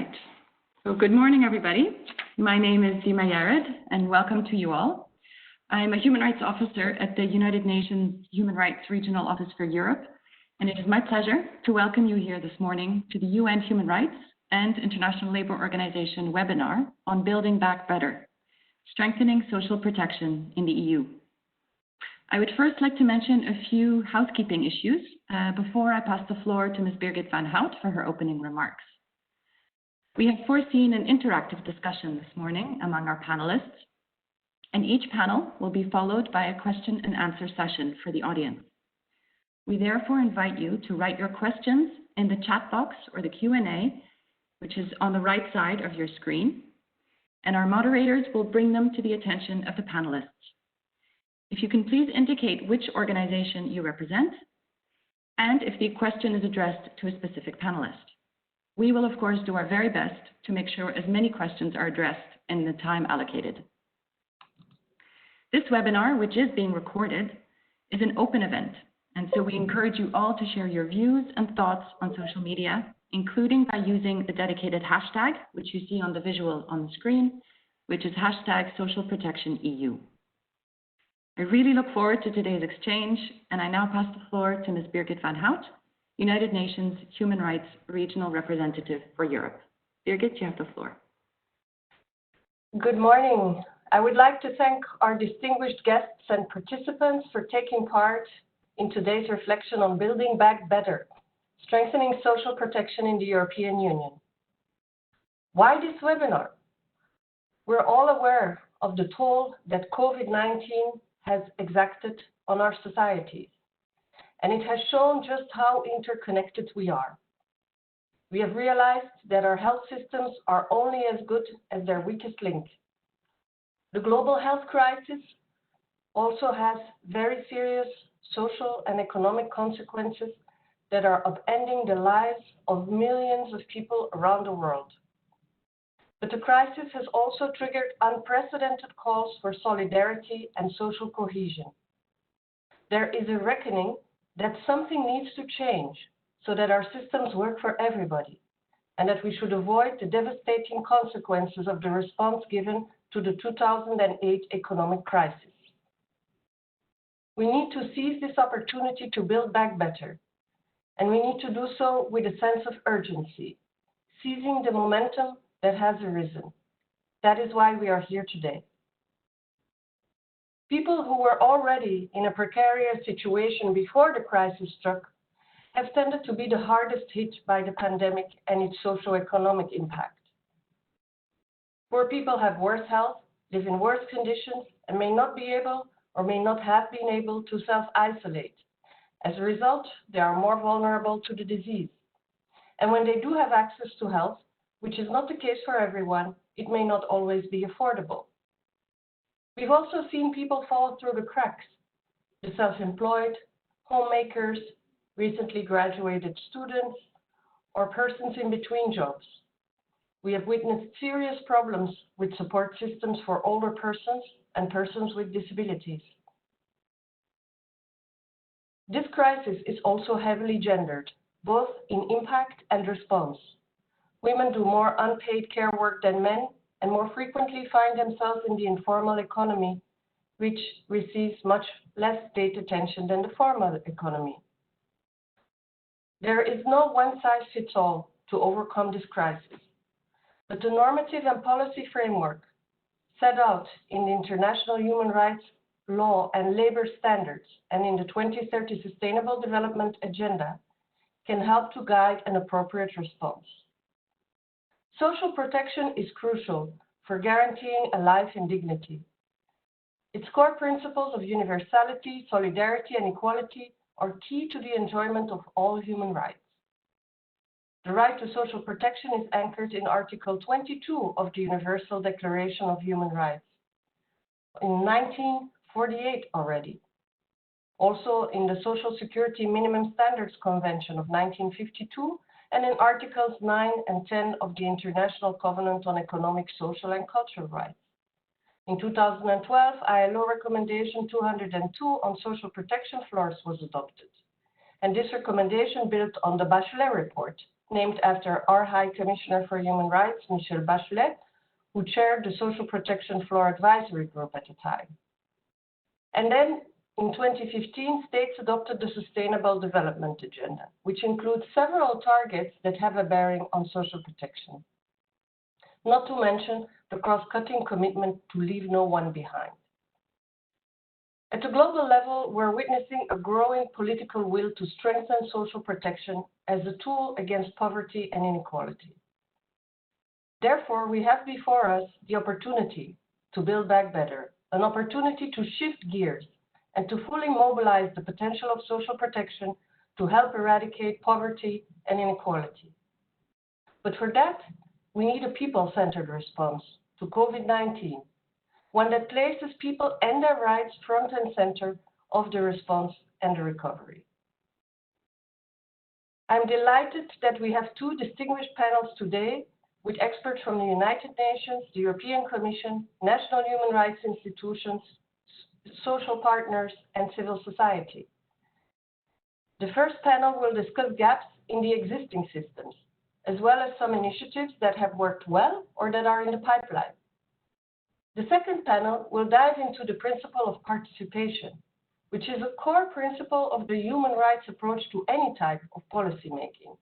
right. So good morning, everybody. My name is Dima Yared, and welcome to you all. I'm a human rights officer at the United Nations Human Rights Regional Office for Europe, and it is my pleasure to welcome you here this morning to the UN Human Rights and International Labour Organization webinar on Building Back Better, Strengthening Social Protection in the EU. I would first like to mention a few housekeeping issues before I pass the floor to Ms. Birgit van Hout for her opening remarks. We have foreseen an interactive discussion this morning among our panelists, and each panel will be followed by a question and answer session for the audience. We therefore invite you to write your questions in the chat box or the Q&A, which is on the right side of your screen, and our moderators will bring them to the attention of the panelists. If you can please indicate which organization you represent, and if the question is addressed to a specific panelist. We will, of course, do our very best to make sure as many questions are addressed in the time allocated. This webinar, which is being recorded, is an open event, and so we encourage you all to share your views and thoughts on social media, including by using the dedicated hashtag, which you see on the visual on the screen, which is #SocialProtectionEU. I really look forward to today's exchange, and I now pass the floor to Ms. Birgit van Hout, United Nations Human Rights Regional Representative for Europe. Birgit, you have the floor. Good morning. I would like to thank our distinguished guests and participants for taking part in today's reflection on Building Back Better, Strengthening Social Protection in the European Union. Why this webinar? We're all aware of the toll that COVID-19 has exacted on our societies, and it has shown just how interconnected we are. We have realized that our health systems are only as good as their weakest link. The global health crisis also has very serious social and economic consequences that are upending the lives of millions of people around the world. But the crisis has also triggered unprecedented calls for solidarity and social cohesion. There is a reckoning that something needs to change so that our systems work for everybody, and that we should avoid the devastating consequences of the response given to the 2008 economic crisis. We need to seize this opportunity to build back better, and we need to do so with a sense of urgency, seizing the momentum that has arisen. That is why we are here today. People who were already in a precarious situation before the crisis struck have tended to be the hardest hit by the pandemic and its socio-economic impact. Poor people have worse health, live in worse conditions, and may not be able or may not have been able to self-isolate. As a result, they are more vulnerable to the disease. And when they do have access to health, which is not the case for everyone, it may not always be affordable. We've also seen people fall through the cracks: the self-employed, homemakers, recently graduated students, or persons in between jobs. We have witnessed serious problems with support systems for older persons and persons with disabilities. This crisis is also heavily gendered, both in impact and response. Women do more unpaid care work than men, and more frequently find themselves in the informal economy, which receives much less state attention than the formal economy. There is no one-size-fits-all to overcome this crisis, but the normative and policy framework set out in the international human rights law and labor standards and in the 2030 Sustainable Development Agenda can help to guide an appropriate response. Social protection is crucial for guaranteeing a life in dignity. Its core principles of universality, solidarity, and equality are key to the enjoyment of all human rights. The right to social protection is anchored in Article 22 of the Universal Declaration of Human Rights, in 1948 already. Also in the Social Security Minimum Standards Convention of 1952, and in Articles 9 and 10 of the International Covenant on Economic, Social, and Cultural Rights. In 2012, ILO Recommendation 202 on social protection floors was adopted, and this recommendation built on the Bachelet Report, named after our High Commissioner for Human Rights, Michelle Bachelet, who chaired the Social Protection Floor Advisory Group at the time. And then in 2015, states adopted the Sustainable Development Agenda, which includes several targets that have a bearing on social protection. Not to mention the cross-cutting commitment to leave no one behind. At a global level, we're witnessing a growing political will to strengthen social protection as a tool against poverty and inequality. Therefore, we have before us the opportunity to build back better, an opportunity to shift gears and to fully mobilize the potential of social protection to help eradicate poverty and inequality. But for that, we need a people-centered response to COVID-19, one that places people and their rights front and center of the response and the recovery. I'm delighted that we have two distinguished panels today with experts from the United Nations, the European Commission, national human rights institutions, social partners, and civil society. The first panel will discuss gaps in the existing systems, as well as some initiatives that have worked well or that are in the pipeline. The second panel will dive into the principle of participation, which is a core principle of the human rights approach to any type of policymaking.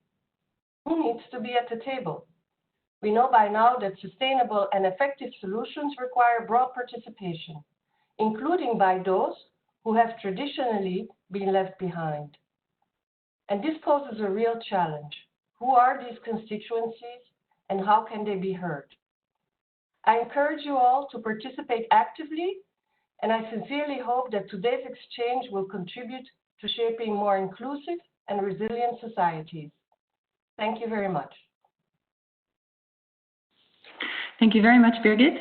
Who needs to be at the table? We know by now that sustainable and effective solutions require broad participation, including by those who have traditionally been left behind. And this poses a real challenge. Who are these constituencies and how can they be heard? I encourage you all to participate actively, and I sincerely hope that today's exchange will contribute to shaping more inclusive and resilient societies. Thank you very much. Thank you very much, Birgit.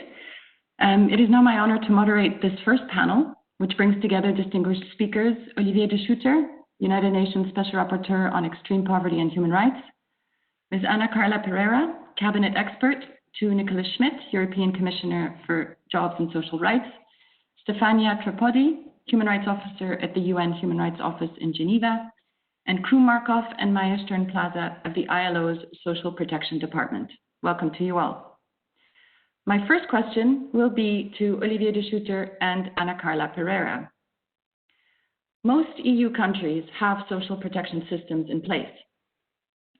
It is now my honor to moderate this first panel, which brings together distinguished speakers, Olivier de Schutter, United Nations Special Rapporteur on Extreme Poverty and Human Rights, Ms. Ana Carla Pereira, Cabinet Expert to Nicholas Schmidt, European Commissioner for Jobs and Social Rights, Stefania Tripodi, Human Rights Officer at the UN Human Rights Office in Geneva, and Kru Markov and Maya Stern-Plaza of the ILO's Social Protection Department. Welcome to you all. My first question will be to Olivier de Schutter and Ana Carla Pereira. Most EU countries have social protection systems in place,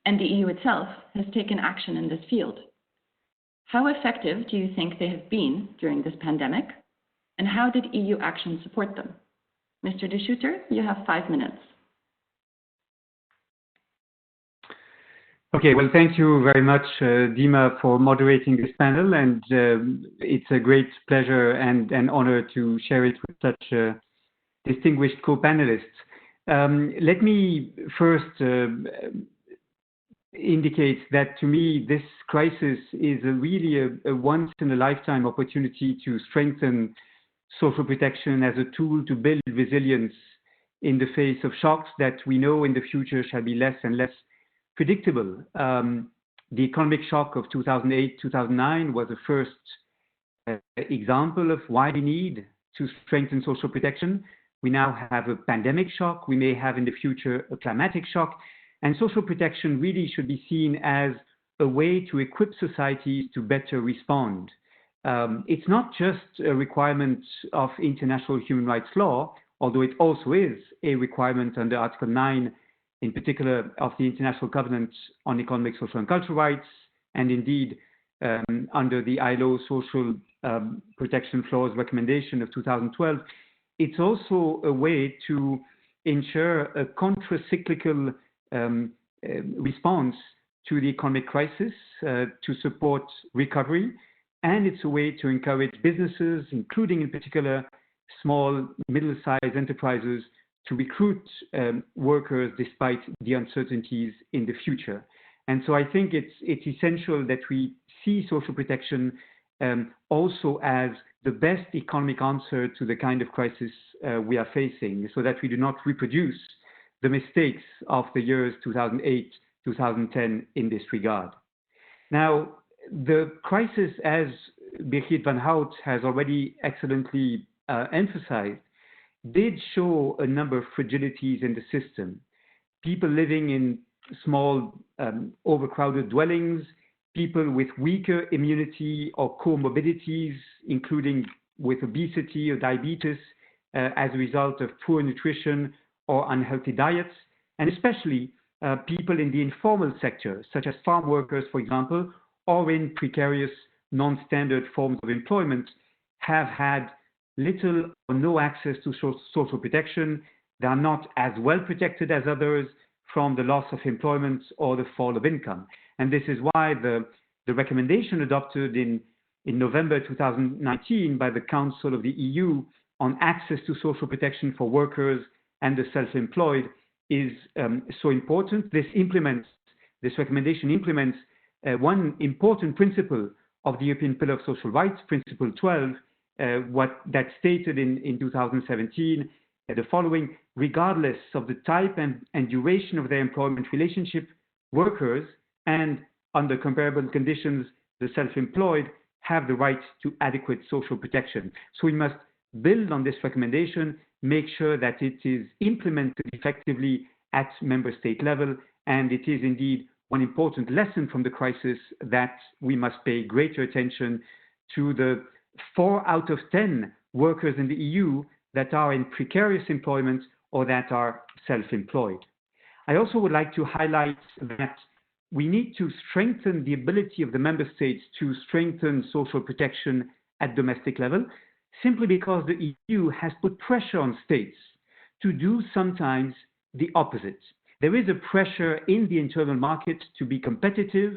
and the EU itself has taken action in this field. How effective do you think they have been during this pandemic, and how did EU action support them? Mr. de Schutter, you have 5 minutes. Okay, well, thank you very much, Dima, for moderating this panel, and it's a great pleasure and an honor to share it with such distinguished co-panelists. Let me first indicate that to me this crisis is really a once-in-a-lifetime opportunity to strengthen social protection as a tool to build resilience in the face of shocks that we know in the future shall be less and less predictable. The economic shock of 2008-2009 was the first example of why we need to strengthen social protection. We now have a pandemic shock. We may have in the future a climatic shock. And social protection really should be seen as a way to equip societies to better respond. It's not just a requirement of international human rights law, although it also is a requirement under Article 9, in particular of the International Covenant on Economic, Social and Cultural Rights, and indeed under the ILO Social Protection Clause recommendation of 2012. It's also a way to ensure a contra-cyclical response to the economic crisis, to support recovery, and it's a way to encourage businesses, including in particular small, middle-sized enterprises, to recruit workers despite the uncertainties in the future. And so I think it's essential that we see social protection also as the best economic answer to the kind of crisis we are facing, so that we do not reproduce the mistakes of the years 2008, 2010 in this regard. Now, the crisis, as Birgit van Hout has already excellently emphasized, did show a number of fragilities in the system. People living in small overcrowded dwellings, people with weaker immunity or comorbidities, including with obesity or diabetes as a result of poor nutrition or unhealthy diets, and especially people in the informal sector, such as farm workers, for example, or in precarious, non-standard forms of employment, have had little or no access to social protection. They are not as well protected as others from the loss of employment or the fall of income. And this is why the recommendation adopted in November 2019 by the Council of the EU on access to social protection for workers and the self-employed is so important. This recommendation implements one important principle of the European Pillar of Social Rights, Principle 12, that stated in 2017 the following: regardless of the type and duration of their employment relationship, workers and under comparable conditions, the self-employed have the right to adequate social protection. So we must build on this recommendation, make sure that it is implemented effectively at member state level, and it is indeed one important lesson from the crisis that we must pay greater attention to the 4 out of 10 workers in the EU that are in precarious employment or that are self-employed. I also would like to highlight that we need to strengthen the ability of the member states to strengthen social protection at domestic level, simply because the EU has put pressure on states to do sometimes the opposite. There is a pressure in the internal market to be competitive,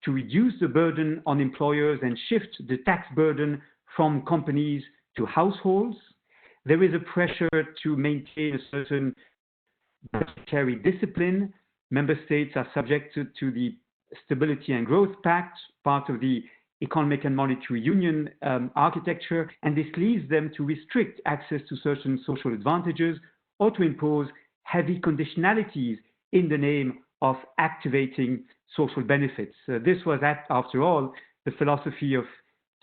to reduce the burden on employers and shift the tax burden from companies to households. There is a pressure to maintain a certain budgetary discipline. Member states are subjected to the Stability and Growth Pact, part of the Economic and Monetary Union architecture, and this leads them to restrict access to certain social advantages or to impose heavy conditionalities in the name of activating social benefits. This was, after all, the philosophy of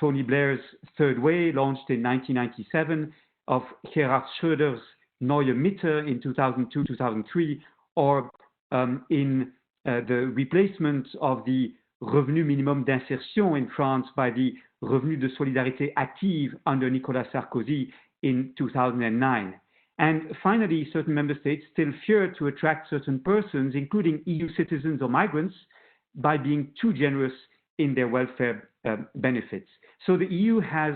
Tony Blair's Third Way, launched in 1997, of Gerhard Schröder's Neue Mitte in 2002-2003, or in the replacement of the Revenu minimum d'insertion in France by the Revenu de solidarité active under Nicolas Sarkozy in 2009. And finally, certain member states still fear to attract certain persons, including EU citizens or migrants, by being too generous in their welfare benefits. So the EU has,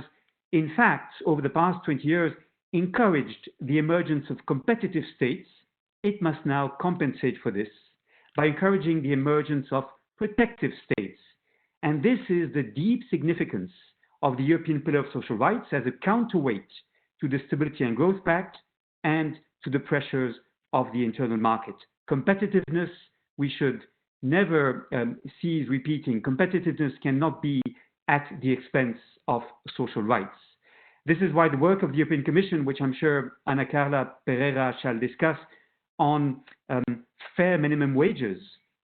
in fact, over the past 20 years, encouraged the emergence of competitive states. It must now compensate for this by encouraging the emergence of protective states. And this is the deep significance of the European Pillar of Social Rights as a counterweight to the Stability and Growth Pact and to the pressures of the internal market. Competitiveness, we should never cease repeating. Competitiveness cannot be at the expense of social rights. This is why the work of the European Commission, which I'm sure Ana Carla Pereira shall discuss, on fair minimum wages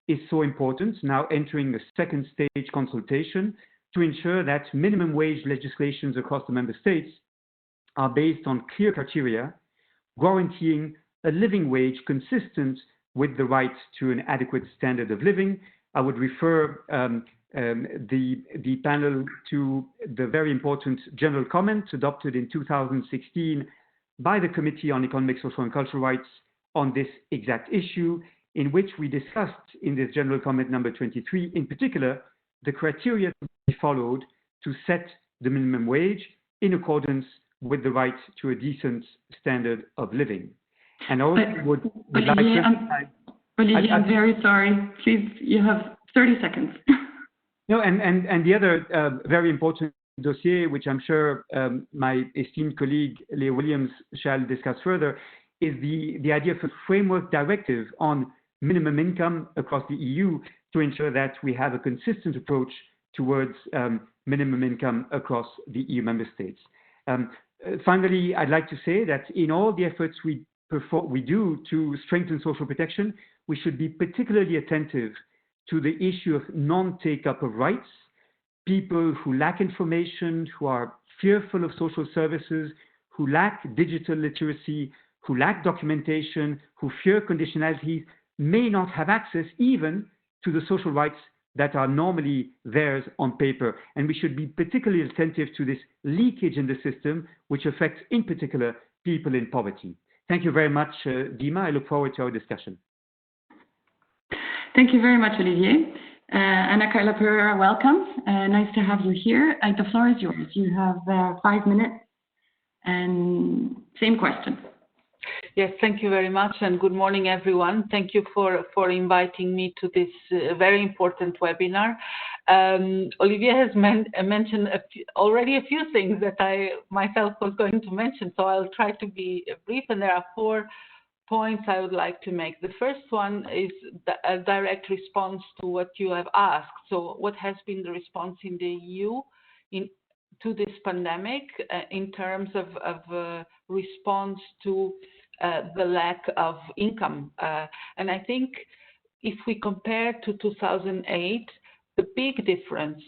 is so important, now entering a second stage consultation to ensure that minimum wage legislations across the member states are based on clear criteria, guaranteeing a living wage consistent with the right to an adequate standard of living. I would refer the panel to the very important general comment adopted in 2016 by the Committee on Economic, Social and Cultural Rights on this exact issue, in which we discussed in this general comment number 23, in particular, the criteria to be followed to set the minimum wage in accordance with the right to a decent standard of living. And I also would like to... Olivier, I'm very sorry. Please, you have 30 seconds. No, and the other very important dossier, which I'm sure my esteemed colleague Leah Williams shall discuss further, is the idea of a framework directive on minimum income across the EU to ensure that we have a consistent approach towards minimum income across the EU member states. Finally, I'd like to say that in all the efforts we do to strengthen social protection, we should be particularly attentive to the issue of non-take-up of rights, people who lack information, who are fearful of social services, who lack digital literacy, who lack documentation, who fear conditionalities. may not have access even to the social rights that are normally theirs on paper. And we should be particularly attentive to this leakage in the system, which affects in particular people in poverty. Thank you very much, Dima. I look forward to our discussion. Thank you very much, Olivier. Ana Carla Pereira, welcome. Nice to have you here. The floor is yours. You have 5 minutes and same question. Yes, thank you very much, and good morning, everyone. Thank you for inviting me to this very important webinar. Olivier has mentioned already a few things that I myself was going to mention, so I'll try to be brief, and there are 4 points I would like to make. The first one is a direct response to what you have asked. So what has been the response in the EU to this pandemic in terms of response to the lack of income? And I think if we compare to 2008, the big difference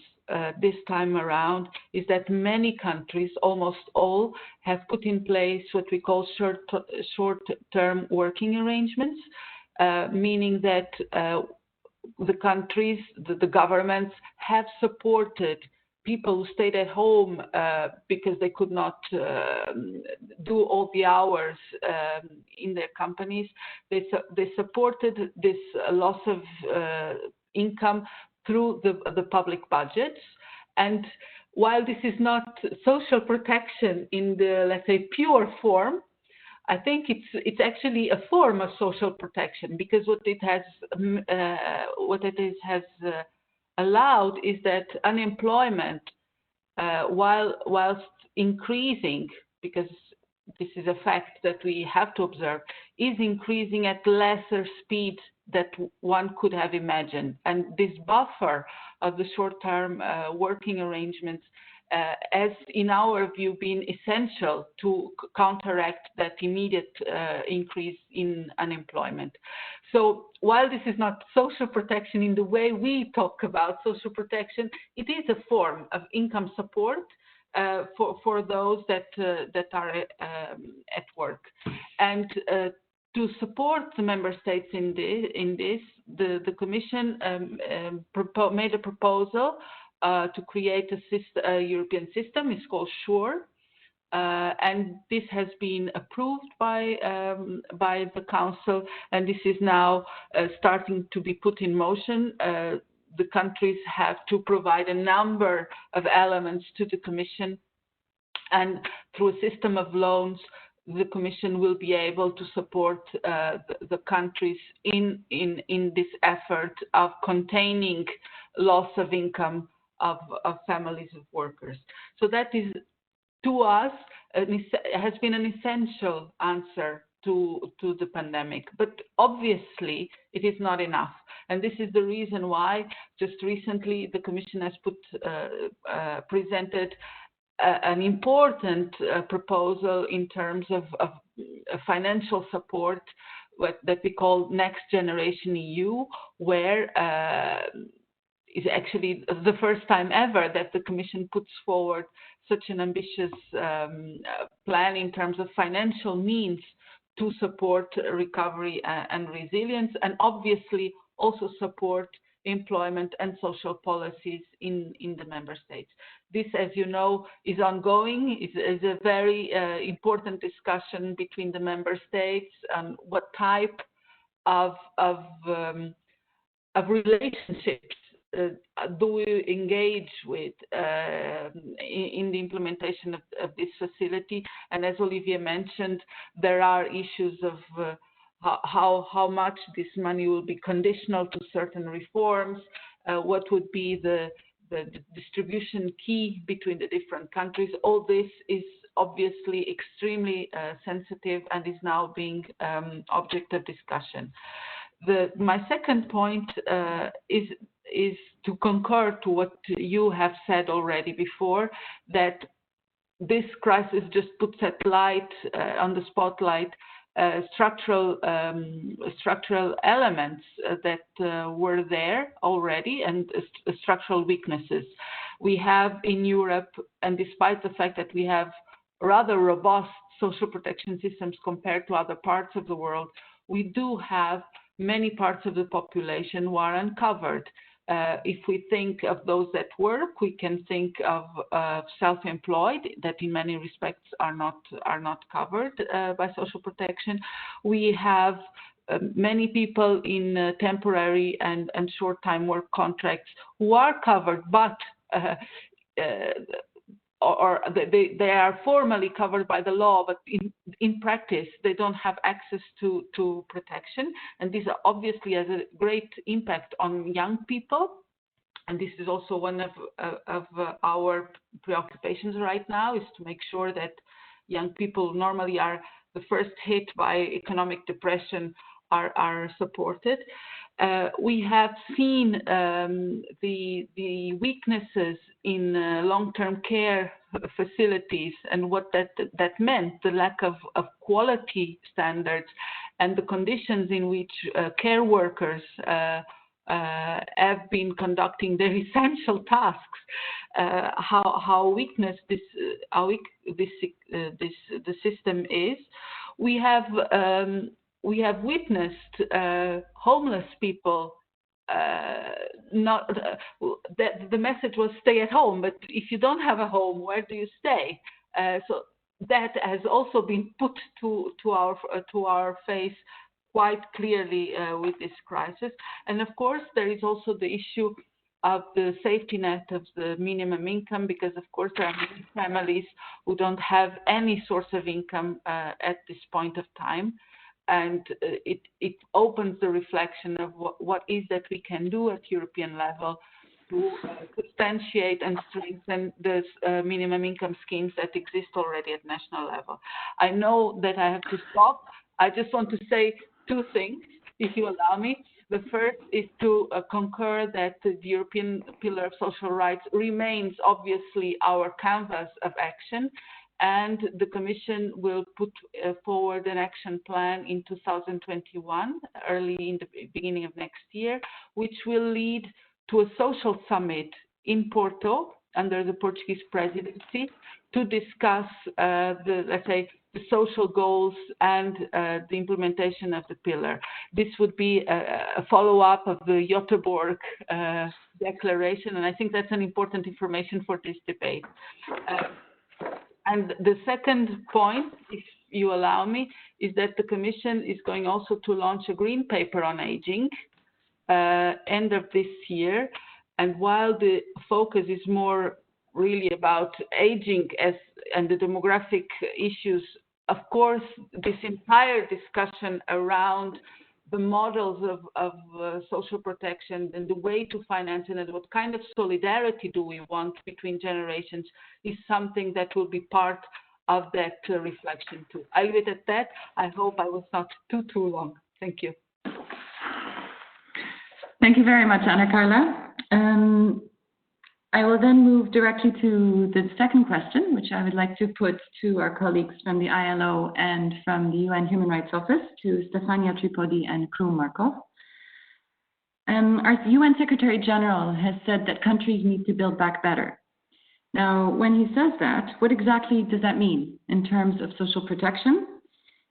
this time around is that many countries, almost all, have put in place what we call short-term working arrangements, meaning that the countries, the governments have supported people who stayed at home because they could not do all the hours in their companies. They supported this loss of income through the public budgets. And while this is not social protection in the, let's say, pure form, I think it's actually a form of social protection, because what it has allowed is that unemployment, whilst increasing, because this is a fact that we have to observe, is increasing at lesser speed that one could have imagined. And this buffer of the short-term working arrangements has, in our view, been essential to counteract that immediate increase in unemployment. So while this is not social protection in the way we talk about social protection, it is a form of income support for those that are at work. And to support the member states in this, the Commission made a proposal to create a European system. It's called SURE, and this has been approved by the Council, and this is now starting to be put in motion. The countries have to provide a number of elements to the Commission, and through a system of loans, the Commission will be able to support the countries in this effort of containing loss of income of families of workers. So that is, to us, has been an essential answer to the pandemic. But obviously, it is not enough. And this is the reason why just recently the Commission has presented an important proposal in terms of financial support, that we call Next Generation EU, where is actually the first time ever that the Commission puts forward such an ambitious plan in terms of financial means to support recovery and resilience, and obviously also support employment and social policies in the member states. This, as you know, is ongoing. Is a very important discussion between the member states on what type of relationships do we engage with in the implementation of this facility. And as Olivier mentioned, there are issues of how much this money will be conditional to certain reforms, what would be the distribution key between the different countries. All this is obviously extremely sensitive and is now being object of discussion. My second point is to concur to what you have said already before, that this crisis just puts at light, on the spotlight, structural elements that were there already, and structural weaknesses we have in Europe. And despite the fact that we have rather robust social protection systems compared to other parts of the world, we do have many parts of the population who are uncovered. If we think of those at work, we can think of self-employed that in many respects are not covered by social protection. We have many people in temporary and short-time work contracts who are covered, but or they are formally covered by the law, but in practice they don't have access to protection, and this obviously has a great impact on young people. And this is also one of our preoccupations right now, is to make sure that young people normally are the first hit by economic depression are supported. We have seen the weaknesses in long-term care facilities and what that meant, the lack of quality standards and the conditions in which care workers have been conducting their essential tasks, how weak the system is. We have witnessed homeless people. The message was stay at home, but if you don't have a home, where do you stay? So that has also been put to our face quite clearly with this crisis. And of course, there is also the issue of the safety net of the minimum income, because of course there are many families who don't have any source of income at this point of time. And it opens the reflection of what is that we can do at European level to substantiate and strengthen those minimum income schemes that exist already at national level. I know that I have to stop. I just want to say two things, if you allow me. The first is to concur that the European Pillar of Social Rights remains obviously our canvas of action, and the Commission will put forward an action plan in 2021, early in the beginning of next year, which will lead to a social summit in Porto under the Portuguese presidency to discuss the social goals and the implementation of the pillar. This would be a follow-up of the Göteborg declaration, and I think that's an important information for this debate. And the second point, if you allow me, is that the Commission is going also to launch a green paper on aging end of this year. And while the focus is more really about aging and the demographic issues, of course, this entire discussion around the models of social protection and the way to finance it and what kind of solidarity do we want between generations is something that will be part of that reflection too. I'll leave it at that. I hope I was not too long. Thank you. Thank you very much, Ana Carla. I will then move directly to the second question, which I would like to put to our colleagues from the ILO and from the UN Human Rights Office, to Stefania Tripodi and Krum Markov. Our UN Secretary General has said that countries need to build back better. Now, when he says that, what exactly does that mean in terms of social protection?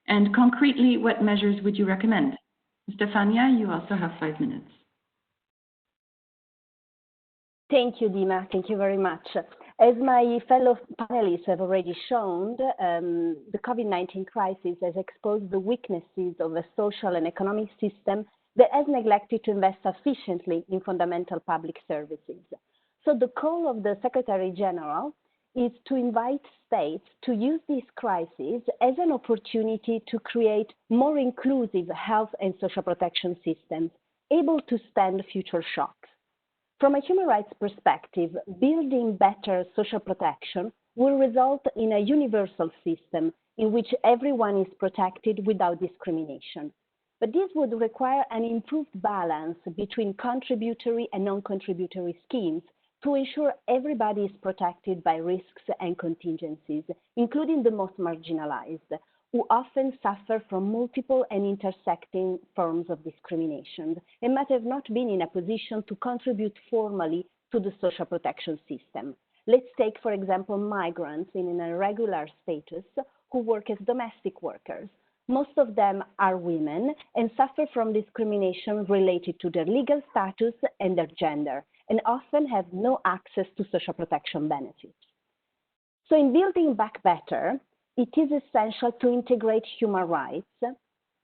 And concretely, what measures would you recommend? Stefania, you also have 5 minutes. Thank you, Dima. Thank you very much. As my fellow panelists have already shown, the COVID-19 crisis has exposed the weaknesses of a social and economic system that has neglected to invest sufficiently in fundamental public services. So the call of the Secretary General is to invite states to use this crisis as an opportunity to create more inclusive health and social protection systems, able to stand future shocks. From a human rights perspective, building better social protection will result in a universal system in which everyone is protected without discrimination. But this would require an improved balance between contributory and non-contributory schemes to ensure everybody is protected by risks and contingencies, including the most marginalized, who often suffer from multiple and intersecting forms of discrimination and might have not been in a position to contribute formally to the social protection system. Let's take, for example, migrants in an irregular status who work as domestic workers. Most of them are women and suffer from discrimination related to their legal status and their gender, and often have no access to social protection benefits. So in Building Back Better, it is essential to integrate human rights.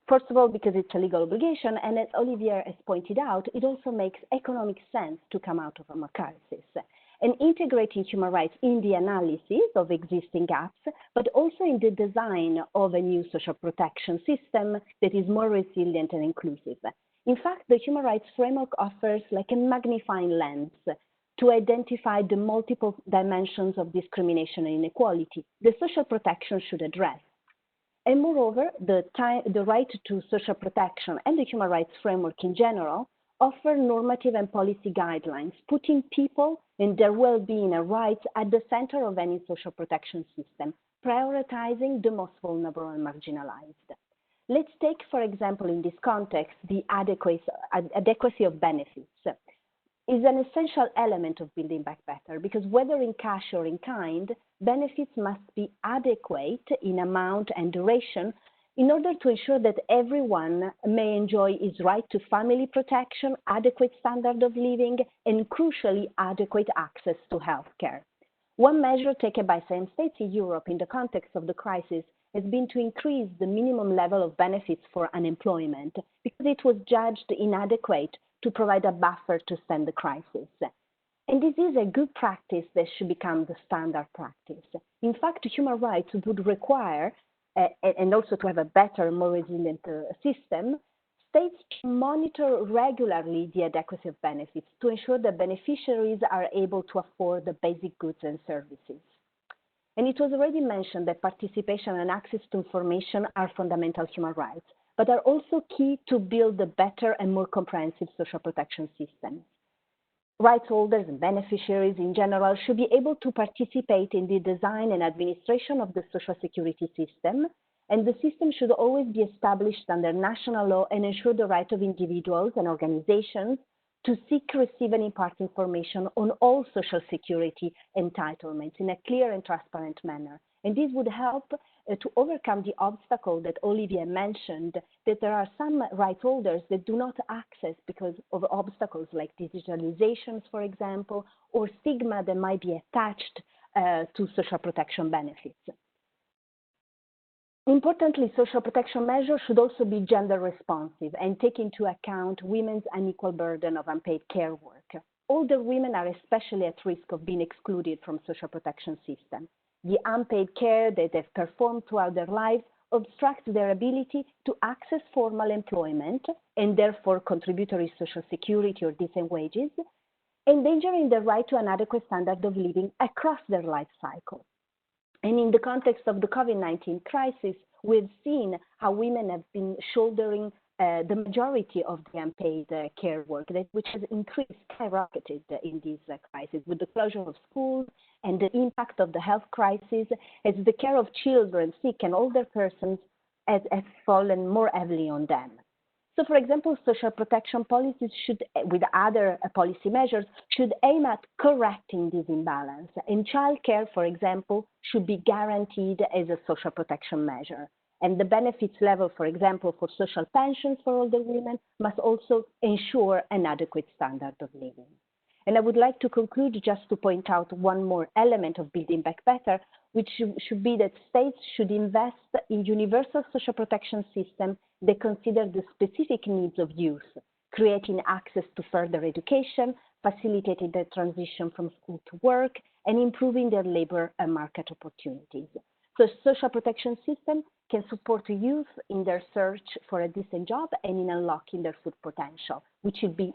First of all, because it's a legal obligation, and as Olivier has pointed out, it also makes economic sense to come out of a crisis. And integrating human rights in the analysis of existing gaps, but also in the design of a new social protection system that is more resilient and inclusive. In fact, the human rights framework offers like a magnifying lens to identify the multiple dimensions of discrimination and inequality the social protection should address. And moreover, the right to social protection and the human rights framework in general offer normative and policy guidelines, putting people and their well-being and rights at the center of any social protection system, prioritizing the most vulnerable and marginalized. Let's take, for example, in this context, the adequacy of benefits. Is an essential element of Building Back Better, because whether in cash or in kind, benefits must be adequate in amount and duration in order to ensure that everyone may enjoy his right to family protection, adequate standard of living, and crucially, adequate access to healthcare. One measure taken by some states in Europe in the context of the crisis has been to increase the minimum level of benefits for unemployment because it was judged inadequate to provide a buffer to stand the crisis. And this is a good practice that should become the standard practice. In fact, human rights would require, and also to have a better, more resilient system, states to monitor regularly the adequacy of benefits to ensure that beneficiaries are able to afford the basic goods and services. And it was already mentioned that participation and access to information are fundamental human rights, but are also key to build a better and more comprehensive social protection system. Rights holders and beneficiaries in general should be able to participate in the design and administration of the social security system, and the system should always be established under national law and ensure the right of individuals and organizations to seek, receive, and impart information on all social security entitlements in a clear and transparent manner. And this would help to overcome the obstacle that Olivier mentioned, that there are some rights holders that do not access because of obstacles like digitalizations, for example, or stigma that might be attached to social protection benefits. Importantly, social protection measures should also be gender responsive and take into account women's unequal burden of unpaid care work. Older women are especially at risk of being excluded from social protection system. The unpaid care that they've performed throughout their lives obstructs their ability to access formal employment and therefore contributory social security or decent wages, endangering the right to an adequate standard of living across their life cycle. And in the context of the COVID-19 crisis, we've seen how women have been shouldering the majority of the unpaid care work, which has increased, skyrocketed in this crisis with the closure of schools and the impact of the health crisis as the care of children, sick and older persons has fallen more heavily on them. So, for example, social protection policies should, with other policy measures, should aim at correcting this imbalance. And childcare, for example, should be guaranteed as a social protection measure. And the benefits level, for example, for social pensions for older women must also ensure an adequate standard of living. And I would like to conclude just to point out one more element of Building Back Better, which should be that states should invest in universal social protection systems that consider the specific needs of youth, creating access to further education, facilitating their transition from school to work, and improving their labor and market opportunities. So social protection system can support youth in their search for a decent job and in unlocking their full potential, which should be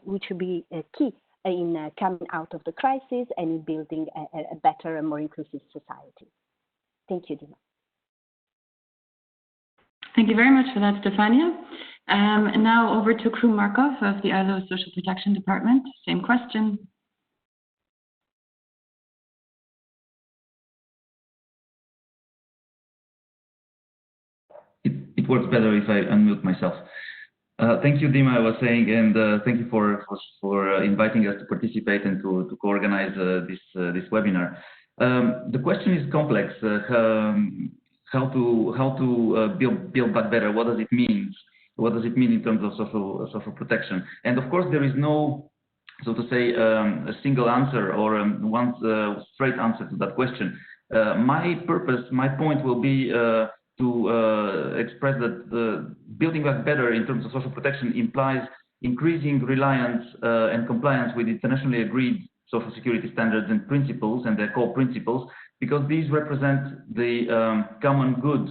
key in coming out of the crisis and in building a better and more inclusive society. Thank you, Dima. Thank you very much for that, Stefania. And now over to Krum Markov of the ILO Social Protection Department. Same question. It works better if I unmute myself. Thank you, Dima, I was saying, and thank you for inviting us to participate and to co-organize this webinar. The question is complex. how to build back better. What does it mean? What does it mean in terms of social protection? And of course, there is no, so to say, a single answer or one straight answer to that question. My point will be to express that building back better in terms of social protection implies increasing reliance and compliance with internationally agreed social security standards and principles and their core principles, because these represent the common good,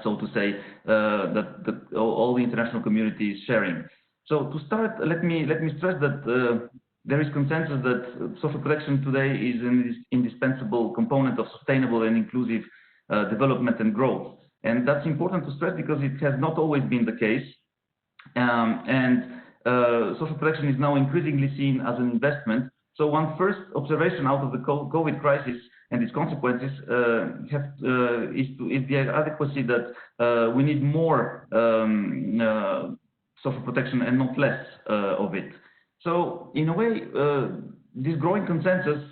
so to say, that all the international community is sharing. So to start, let me stress that there is consensus that social protection today is an indispensable component of sustainable and inclusive development and growth. And that's important to stress because it has not always been the case. Social protection is now increasingly seen as an investment. So one first observation out of the COVID crisis and its consequences is the adequacy that we need more social protection and not less of it. So in a way, this growing consensus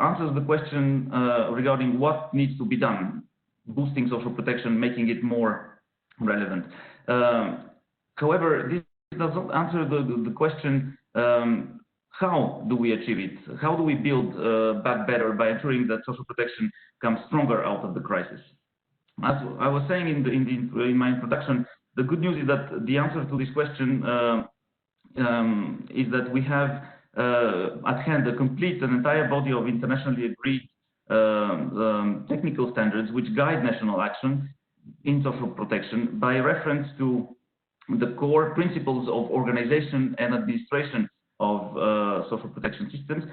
answers the question regarding what needs to be done, boosting social protection, making it more relevant. However, this does not answer the question, how do we achieve it? How do we build back better by ensuring that social protection comes stronger out of the crisis? As I was saying in my introduction, the good news is that the answer to this question is that we have at hand a complete and entire body of internationally agreed technical standards which guide national action in social protection by reference to the core principles of organization and administration of social protection systems,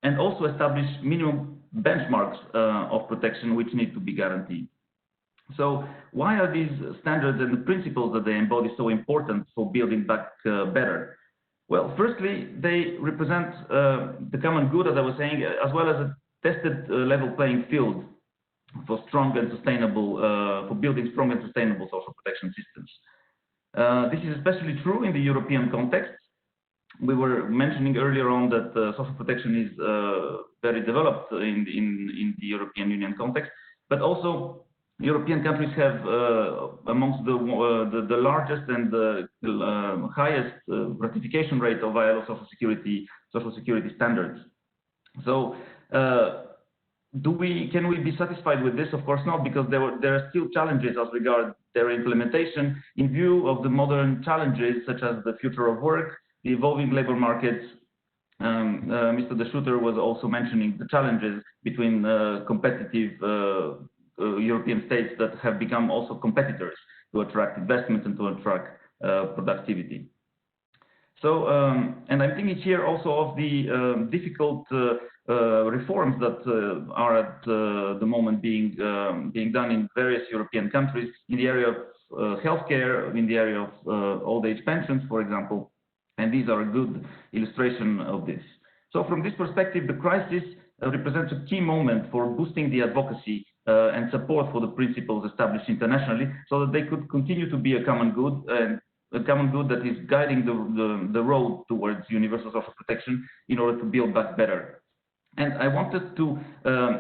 and also establish minimum benchmarks of protection which need to be guaranteed. So why are these standards and the principles that they embody so important for building back better? Well, firstly, they represent the common good, as I was saying, as well as a tested level playing field for strong and sustainable, for building strong and sustainable social protection systems. This is especially true in the European context. We were mentioning earlier on that social protection is very developed in the European Union context, but also European countries have amongst the largest and the highest ratification rate of ILO social security standards. So can we be satisfied with this? Of course not, because there are still challenges as regards their implementation in view of the modern challenges such as the future of work, the evolving labor markets. Mr. De Schutter was also mentioning the challenges between competitive European states that have become also competitors to attract investment and to attract productivity. So, and I'm thinking here also of the difficult reforms that are at the moment being done in various European countries in the area of healthcare, in the area of old age pensions, for example, and these are a good illustration of this. So from this perspective, the crisis represents a key moment for boosting the advocacy and support for the principles established internationally, so that they could continue to be a common good, and a common good that is guiding the road towards universal social protection in order to build back better. And I wanted to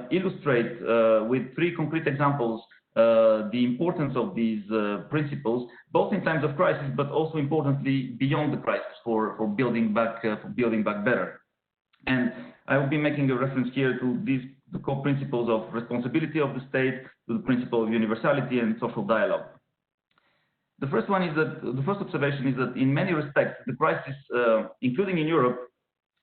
illustrate with 3 concrete examples the importance of these principles, both in times of crisis, but also importantly beyond the crisis for building back better. And I will be making a reference here to the core principles of responsibility of the state, to the principle of universality and social dialogue. The first observation is that in many respects, the crisis, including in Europe,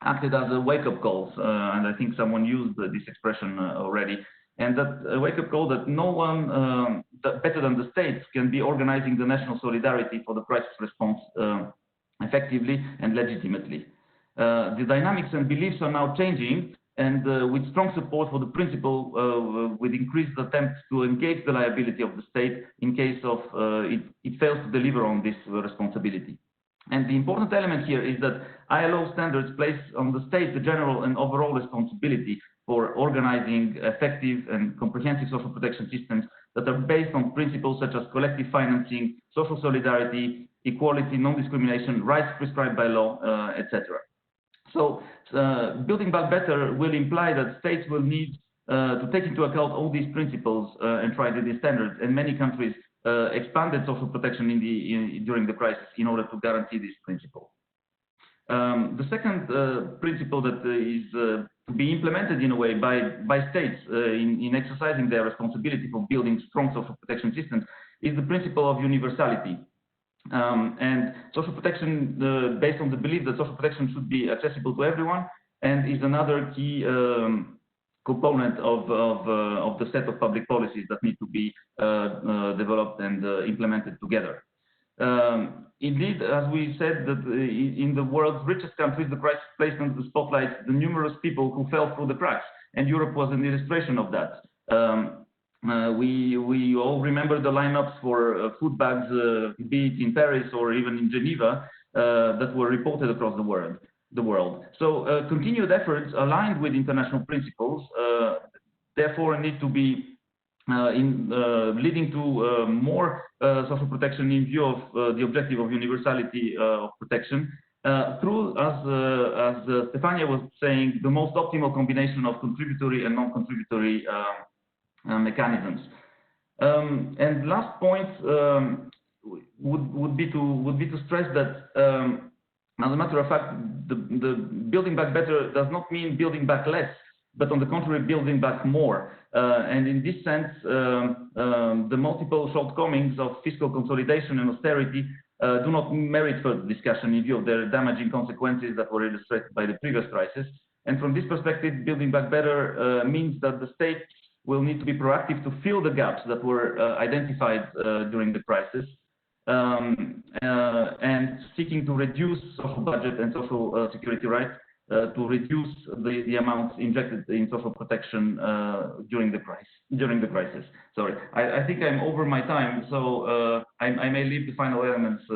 acted as a wake-up call, and I think someone used this expression already, and that a wake-up call that no one better than the states can be organizing the national solidarity for the crisis response effectively and legitimately. The dynamics and beliefs are now changing, and with strong support for the principle, with increased attempts to engage the liability of the state in case of it fails to deliver on this responsibility. And the important element here is that ILO standards place on the state the general and overall responsibility for organizing effective and comprehensive social protection systems that are based on principles such as collective financing, social solidarity, equality, non-discrimination, rights prescribed by law, etc. So building back better will imply that states will need to take into account all these principles and try these standards. And many countries expanded social protection during the crisis in order to guarantee this principle. The second principle that is to be implemented in a way by states in exercising their responsibility for building strong social protection systems is the principle of universality. And social protection based on the belief that social protection should be accessible to everyone, and is another key component of the set of public policies that need to be developed and implemented together. Indeed, as we said, that in the world's richest countries, the crisis placed on the spotlight the numerous people who fell through the cracks, and Europe was an illustration of that. We all remember the lineups for food bags, be it in Paris or even in Geneva, that were reported across the world. So continued efforts aligned with international principles, therefore need to be leading to more social protection in view of the objective of universality of protection through, as Stefania was saying, the most optimal combination of contributory and non-contributory mechanisms. And last point would be to stress that, as a matter of fact, the building back better does not mean building back less, but on the contrary, building back more. And in this sense, the multiple shortcomings of fiscal consolidation and austerity do not merit further discussion in view of their damaging consequences that were illustrated by the previous crisis. And from this perspective, building back better means that the state will need to be proactive to fill the gaps that were identified during the crisis, and seeking to reduce social budget and social security rights, to reduce the amounts injected in social protection during the crisis. Sorry, I think I'm over my time, so I may leave the final elements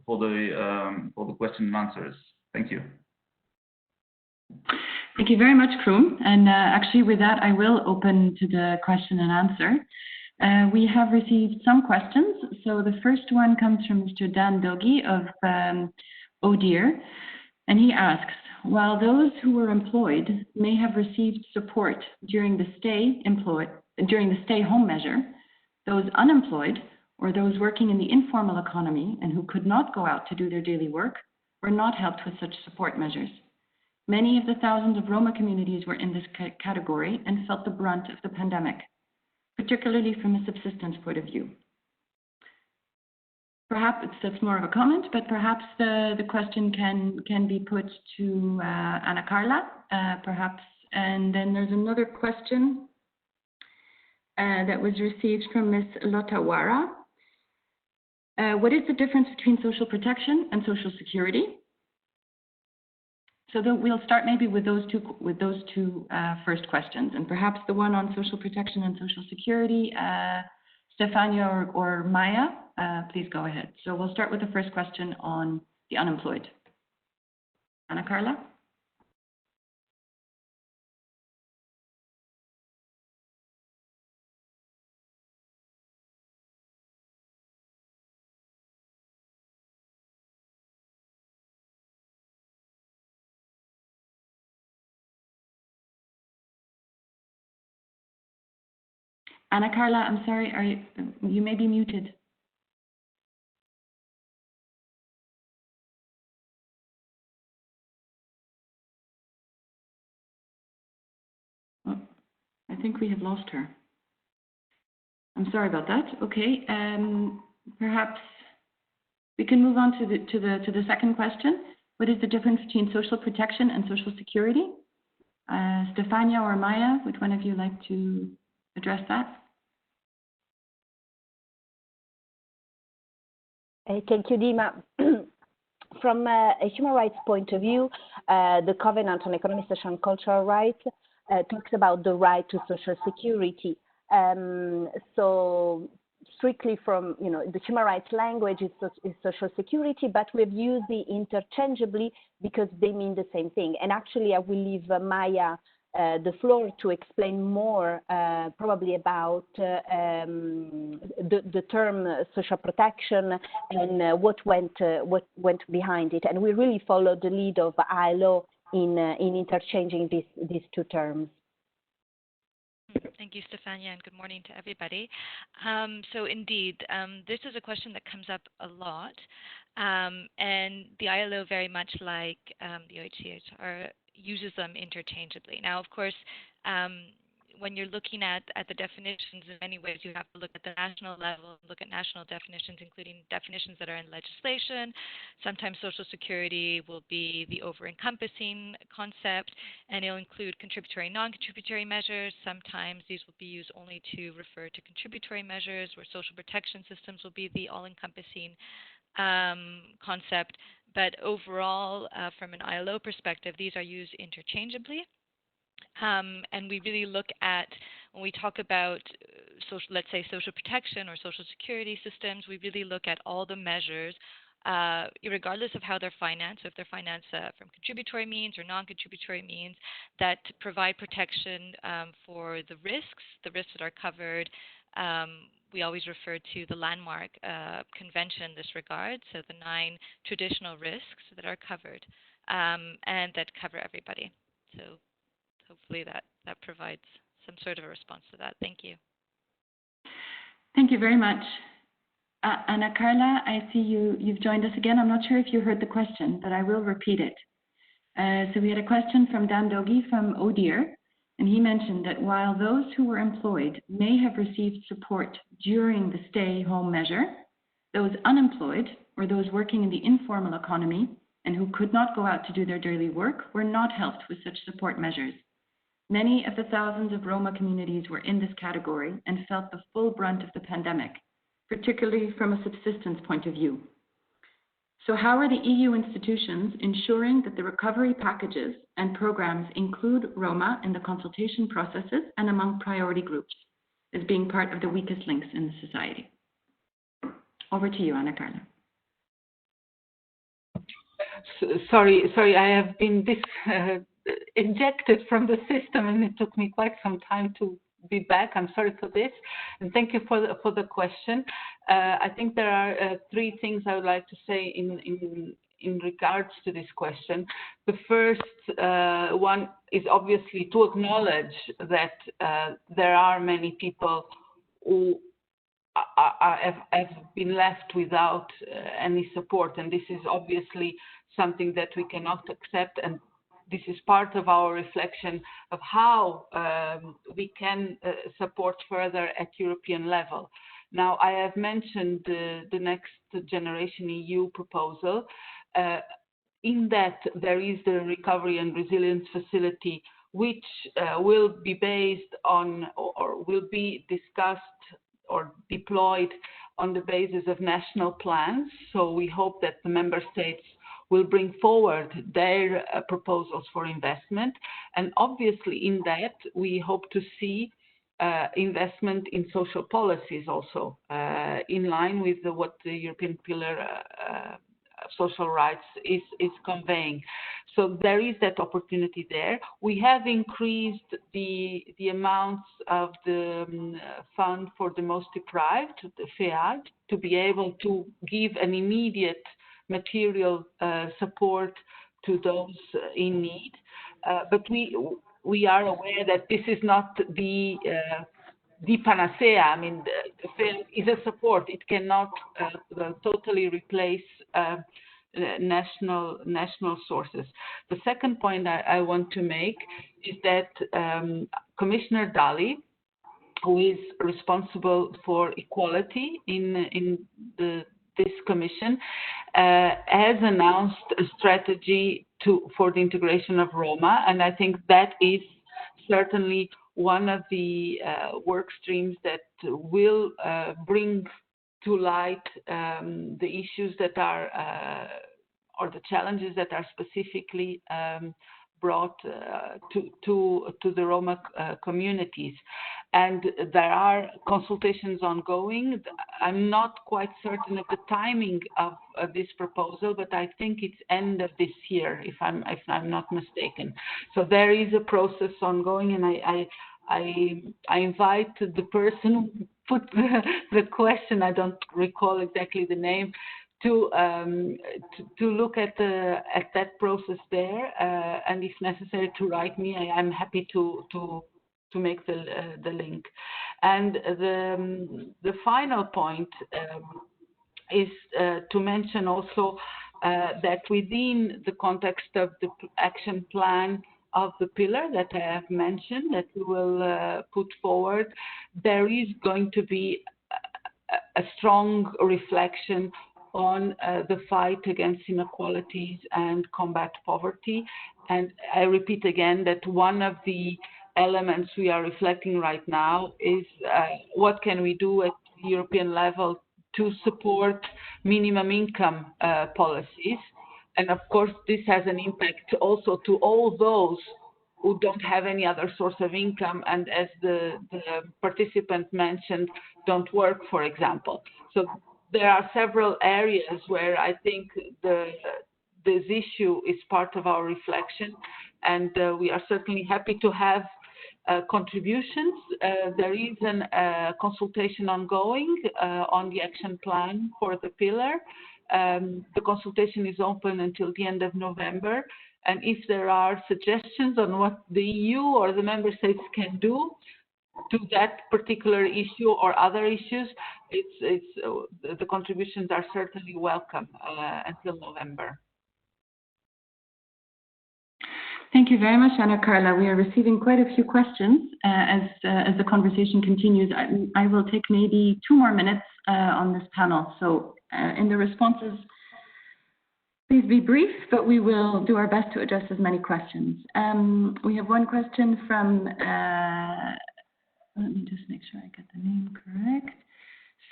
for the question and answers. Thank you. Thank you very much, Kroom. And actually, with that, I will open to the question and answer. We have received some questions. So the first one comes from Mr. Dan Dogi of ODIHR, and he asks, while those who were employed may have received support during the stay-home measure, those unemployed or those working in the informal economy and who could not go out to do their daily work were not helped with such support measures. Many of the thousands of Roma communities were in this category and felt the brunt of the pandemic, particularly from a subsistence point of view. Perhaps that's more of a comment, but perhaps the question can be put to Ana Carla, perhaps. And then there's another question that was received from Ms. Lotawara. What is the difference between social protection and social security? So we'll start maybe with those two first questions, and perhaps the one on social protection and social security, Stefania or Maya, please go ahead. So we'll start with the first question on the unemployed. Ana Carla? Ana Carla, I'm sorry, you may be muted. Oh, I think we have lost her. I'm sorry about that. Okay, perhaps we can move on to the second question. What is the difference between social protection and social security? Stefania or Maya, which one of you like to address that? Thank you, Dima. From a human rights point of view, the Covenant on Economic, Social and Cultural Rights talks about the right to social security. So strictly from, the human rights language is social security, but we've used it interchangeably because they mean the same thing. And actually, I will leave Maya the floor to explain more probably about the term social protection and what went behind it. And we really followed the lead of ILO in interchanging these two terms. Thank you, Stefania, and good morning to everybody. So indeed, this is a question that comes up a lot, and the ILO, very much like the OHCHR, uses them interchangeably. Now, of course, when you're looking at the definitions, in many ways you have to look at the national level, look at national definitions, including definitions that are in legislation. Sometimes Social Security will be the over-encompassing concept, and it'll include contributory and non-contributory measures. Sometimes these will be used only to refer to contributory measures, where social protection systems will be the all-encompassing concept. But overall, from an ILO perspective, these are used interchangeably. And we really look at, when we talk about let's say social protection or social security systems, we really look at all the measures, regardless of how they're financed, so if they're financed from contributory means or non-contributory means, that provide protection for the risks that are covered. We always refer to the landmark convention in this regard, so the 9 traditional risks that are covered and that cover everybody. So hopefully that provides some sort of a response to that. Thank you. Thank you very much. Anna Carla, I see you've joined us again. I'm not sure if you heard the question, but I will repeat it. So we had a question from Dan Dogi from ODIHR, and he mentioned that while those who were employed may have received support during the stay-home measure, those unemployed or those working in the informal economy and who could not go out to do their daily work were not helped with such support measures. Many of the thousands of Roma communities were in this category and felt the full brunt of the pandemic, particularly from a subsistence point of view. So how are the EU institutions ensuring that the recovery packages and programs include Roma in the consultation processes and among priority groups as being part of the weakest links in the society? Over to you, Anna Carla. Sorry, I have been ejected from the system, and it took me quite some time to be back. I'm sorry for this, and thank you for the question. I think there are 3 things I would like to say in regards to this question. The first one is obviously to acknowledge that there are many people who have been left without any support, and this is obviously something that we cannot accept, and this is part of our reflection of how we can support further at European level. Now, I have mentioned the Next Generation EU proposal. In that, there is the Recovery and Resilience Facility, which will be based on or will be discussed or deployed on the basis of national plans. So we hope that the member states will bring forward their proposals for investment. And obviously in that, we hope to see investment in social policies also, in line with what the European Pillar of Social Rights is conveying. So there is that opportunity there. We have increased the amounts of the fund for the most deprived, the FEAD, to be able to give an immediate material support to those in need. But we are aware that this is not the panacea. I mean, the FEAD is a support. It cannot totally replace national sources. The second point I want to make is that Commissioner Dalli, who is responsible for equality in this commission, has announced a strategy for the integration of Roma, and I think that is certainly one of the work streams that will bring to light the issues that are or the challenges that are specifically brought to the Roma communities. And there are consultations ongoing. I'm not quite certain of the timing of this proposal, but I think it's end of this year, if I'm not mistaken. So there is a process ongoing, and I invite the person who put the question, I don't recall exactly the name, to look at that process there, and if necessary to write me. I'm happy to make the link. And the final point is to mention also that within the context of the action plan of the pillar that I have mentioned, that we will put forward, there is going to be a strong reflection on the fight against inequalities and combat poverty. And I repeat again that one of the elements we are reflecting right now is what can we do at the European level to support minimum income policies. And of course, this has an impact also to all those who don't have any other source of income, and as the participant mentioned, don't work, for example. So there are several areas where I think this issue is part of our reflection, and we are certainly happy to have contributions. There is a consultation ongoing on the action plan for the pillar. The consultation is open until the end of November. And if there are suggestions on what the EU or the member states can do to that particular issue or other issues, the contributions are certainly welcome until November. Thank you very much, Ana Carla. We are receiving quite a few questions as the conversation continues. I will take maybe 2 more minutes on this panel. So in the responses, please be brief, but we will do our best to address as many questions. We have one question from, let me just make sure I get the name correct.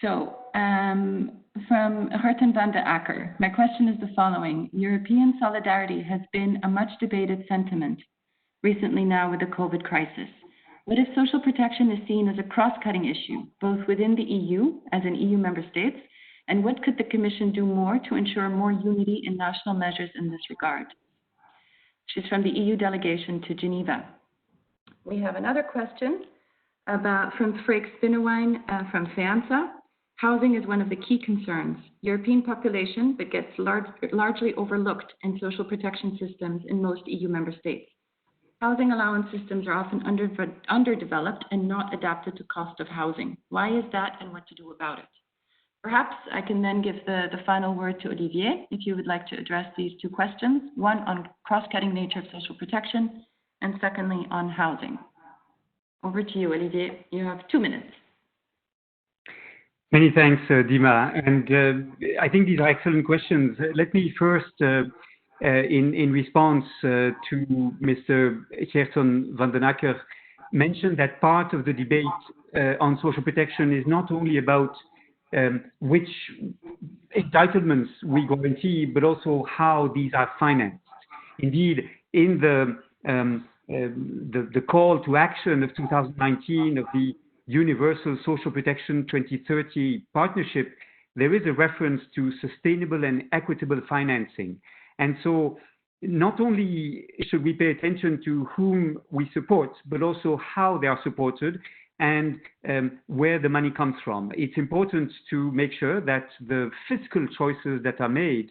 So from Gerten van de Acker, my question is the following. European solidarity has been a much debated sentiment recently now with the COVID crisis. What if social protection is seen as a cross-cutting issue, both within the EU as in EU member states, and what could the Commission do more to ensure more unity in national measures in this regard? She's from the EU delegation to Geneva. We have another question from Freek Spinnewijn from FEANSA. Housing is one of the key concerns. European population, but gets largely overlooked in social protection systems in most EU member states. Housing allowance systems are often underdeveloped and not adapted to cost of housing. Why is that, and what to do about it? Perhaps I can then give the final word to Olivier, if you would like to address these 2 questions, one on cross-cutting nature of social protection, and secondly on housing. Over to you, Olivier. You have 2 minutes. Many thanks, Dima. And I think these are excellent questions. Let me first, in response to Mr. Gerten van den Acker, mention that part of the debate on social protection is not only about which entitlements we guarantee, but also how these are financed. Indeed, in the call to action of 2019 of the Universal Social Protection 2030 partnership, there is a reference to sustainable and equitable financing. And so not only should we pay attention to whom we support, but also how they are supported and where the money comes from. It's important to make sure that the fiscal choices that are made